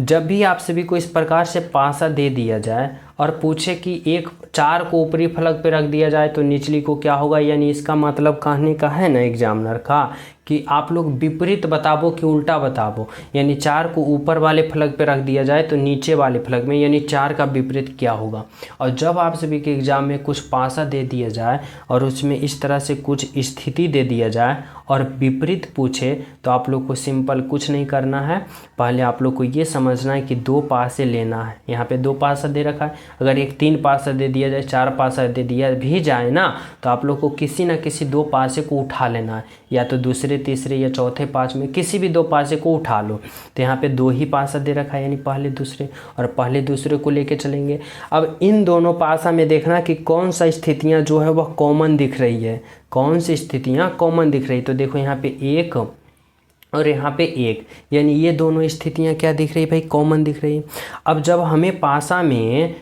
जब भी आप सभी को इस प्रकार से पासा दे दिया जाए और पूछे कि 4 को ऊपरी फलक पे रख दिया जाए तो निचली को क्या होगा, यानी इसका मतलब कहने का है ना एग्जामिनर का कि आप लोग विपरीत बताबो कि उल्टा बताबो। यानी 4 को ऊपर वाले फलक पे रख दिया जाए तो नीचे वाले फलक में, यानी 4 का विपरीत क्या होगा। और जब आप सभी के एग्जाम में कुछ पासा दे दिया जाए और उसमें इस तरह से कुछ स्थिति दे दिया जाए और विपरीत पूछे तो आप लोग को सिंपल कुछ नहीं करना है, पहले आप लोग को ये समझना है कि 2 पासे लेना है। यहाँ पे 2 पासा दे रखा है, अगर एक 3 पासा दे दिया जाए, 4 पासा दे दिया भी जाए ना, तो आप लोग को किसी ना किसी 2 पासे को उठा लेना है, या तो दूसरे तीसरे या चौथे 5 में किसी भी 2 पासे को उठा लो। तो यहाँ पे 2 ही पासा दे रखा है, यानी पहले दूसरे, और पहले दूसरे को लेके चलेंगे। अब इन दोनों पासा में देखना कि कौन सा स्थितियाँ जो है वह कॉमन दिख रही है, कौन सी स्थितियाँ कॉमन दिख रही। तो देखो यहाँ पे 1 और यहाँ पे 1, यानी ये दोनों स्थितियाँ क्या दिख रही है भाई, कॉमन दिख रही है। अब जब हमें पासा में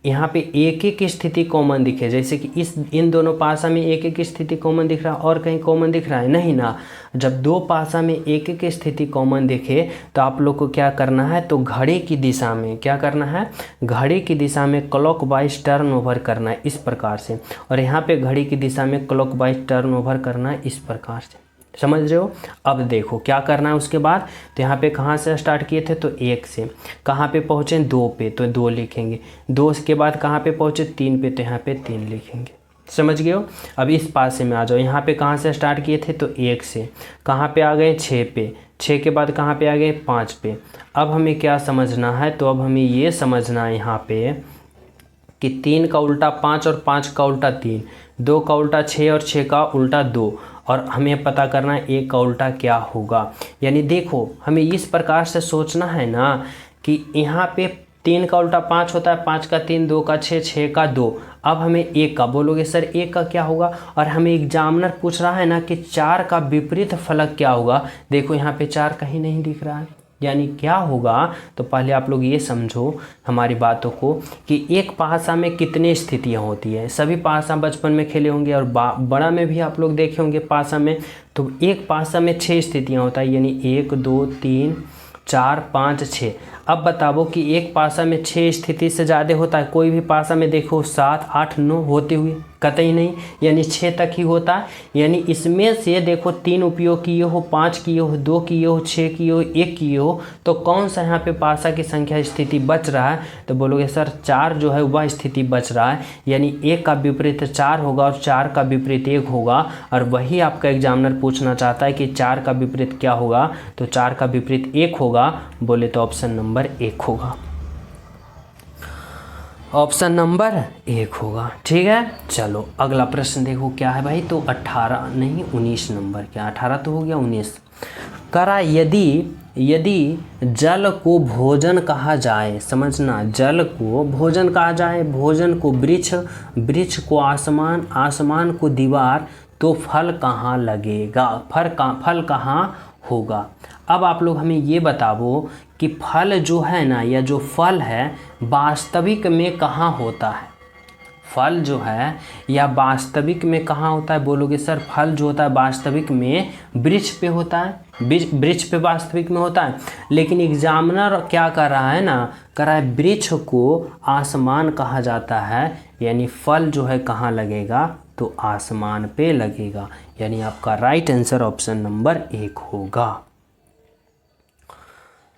यहाँ पे एक एक स्थिति कॉमन दिखे, जैसे कि इन दोनों पासा में एक एक स्थिति कॉमन दिख रहा है, और कहीं कॉमन दिख रहा है नहीं ना। जब दो पासा में एक एक स्थिति कॉमन दिखे तो आप लोग को क्या करना है, तो घड़ी की दिशा में क्या करना है, घड़ी की दिशा में क्लॉकवाइज टर्न ओवर करना है इस प्रकार से, और यहाँ पे घड़ी की दिशा में क्लॉकवाइज टर्न ओवर करना है इस प्रकार से। समझ रहे हो। अब देखो क्या करना है उसके बाद, तो यहाँ पे कहाँ से स्टार्ट किए थे, तो 1 से, कहाँ पे पहुँचे 2 पे, तो 2 लिखेंगे, 2 के बाद कहाँ पे पहुँचे 3 पे, तो यहाँ पे 3 लिखेंगे। समझ गए हो। अब इस पासे में आ जाओ, यहाँ पे कहाँ से स्टार्ट किए थे, तो 1 से, कहाँ पे आ गए 6 पे, 6 के बाद कहाँ पे आ गए 5 पे। अब हमें क्या समझना है, तो अब हमें ये समझना है यहाँ पे कि 3 का उल्टा 5 और 5 का उल्टा 3, 2 का उल्टा 6 और 6 का उल्टा 2, और हमें पता करना है 1 का उल्टा क्या होगा। यानी देखो हमें इस प्रकार से सोचना है ना कि यहाँ पे 3 का उल्टा 5 होता है, 5 का 3, 2 का 6, 6 का 2। अब हमें 1 का बोलोगे सर 1 का क्या होगा, और हमें एग्जामिनर पूछ रहा है ना कि 4 का विपरीत फलक क्या होगा। देखो यहाँ पे 4 कहीं नहीं दिख रहा है, यानी क्या होगा, तो पहले आप लोग ये समझो हमारी बातों को कि एक पासा में कितनी स्थितियाँ होती है। सभी पासा बचपन में खेले होंगे और बड़ा में भी आप लोग देखे होंगे पासा में, तो एक पासा में 6 स्थितियाँ होता है, यानी 1 2 3 4 5 6। अब बताओ कि एक पासा में 6 स्थिति से ज़्यादा होता है, कोई भी पासा में देखो 7 8 9 होते हुए कतई नहीं, यानी 6 तक ही होता है। यानी इसमें से देखो 3 उपयोग किए हो, 5 किए हो, 2 किए हो, 6 किए हो, 1 किए हो, तो कौन सा यहाँ पे पासा की संख्या स्थिति बच रहा है, तो बोलोगे सर 4 जो है वह स्थिति बच रहा है, यानी 1 का विपरीत 4 होगा और 4 का विपरीत 1 होगा। और वही आपका एग्जामिनर पूछना चाहता है कि 4 का विपरीत क्या होगा, तो 4 का विपरीत 1 होगा, बोले तो ऑप्शन नंबर 1 होगा, ऑप्शन नंबर 1 होगा। ठीक है, चलो अगला प्रश्न देखो क्या है भाई, तो 18 नहीं 19 नंबर, क्या 18 तो हो गया 19 करा। यदि जल को भोजन कहा जाए, समझना, जल को भोजन कहा जाए, भोजन को वृक्ष, वृक्ष को आसमान, आसमान को दीवार, तो फल कहाँ लगेगा, फल कहाँ होगा। अब आप लोग हमें ये बताओ कि फल जो है ना, या जो फल है वास्तविक में कहाँ होता है, फल जो है या वास्तविक में कहाँ होता है, बोलोगे सर फल जो होता है वास्तविक में वृक्ष पे होता है, वृक्ष पे वास्तविक में होता है। लेकिन एग्जामिनर क्या कर रहा है ना, कर रहा है वृक्ष को आसमान कहा जाता है, यानी फल जो है कहाँ लगेगा, तो आसमान पे लगेगा, यानी आपका राइट आंसर ऑप्शन नंबर 1 होगा।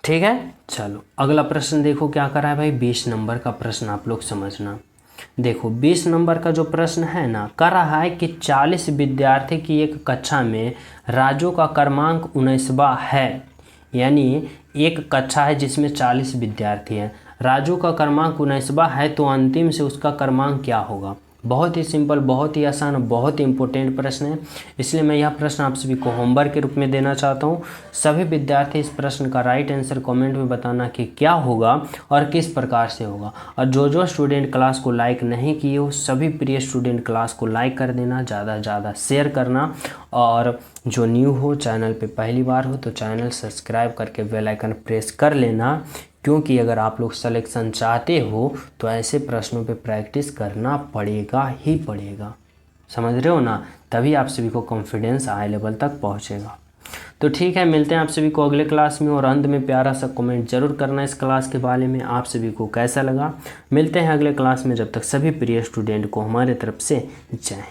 ठीक है, चलो अगला प्रश्न देखो क्या कर रहा है भाई, 20 नंबर का प्रश्न आप लोग समझना। देखो 20 नंबर का जो प्रश्न है ना, कर रहा है कि 40 विद्यार्थी की एक कक्षा में राजू का क्रमांक 19वां है, यानी एक कक्षा है जिसमें 40 विद्यार्थी हैं, राजू का क्रमांक 19वां है, तो अंतिम से उसका क्रमांक क्या होगा। बहुत ही सिंपल, बहुत ही आसान, बहुत ही इंपॉर्टेंट प्रश्न है, इसलिए मैं यह प्रश्न आप सभी को होमवर्क के रूप में देना चाहता हूँ। सभी विद्यार्थी इस प्रश्न का राइट आंसर कमेंट में बताना कि क्या होगा और किस प्रकार से होगा। और जो स्टूडेंट क्लास को लाइक नहीं किए हो, सभी प्रिय स्टूडेंट क्लास को लाइक कर देना, ज़्यादा से ज़्यादा शेयर करना, और जो न्यू हो चैनल पे पहली बार हो तो चैनल सब्सक्राइब करके बेल आइकन प्रेस कर लेना, क्योंकि अगर आप लोग सिलेक्शन चाहते हो तो ऐसे प्रश्नों पे प्रैक्टिस करना पड़ेगा ही पड़ेगा। समझ रहे हो ना, तभी आप सभी को कॉन्फिडेंस हाई लेवल तक पहुंचेगा। तो ठीक है, मिलते हैं आप सभी को अगले क्लास में, और अंत में प्यारा सा कमेंट जरूर करना इस क्लास के बारे में, आप सभी को कैसा लगा। मिलते हैं अगले क्लास में, जब तक सभी प्रिय स्टूडेंट को हमारे तरफ से जय हिंद।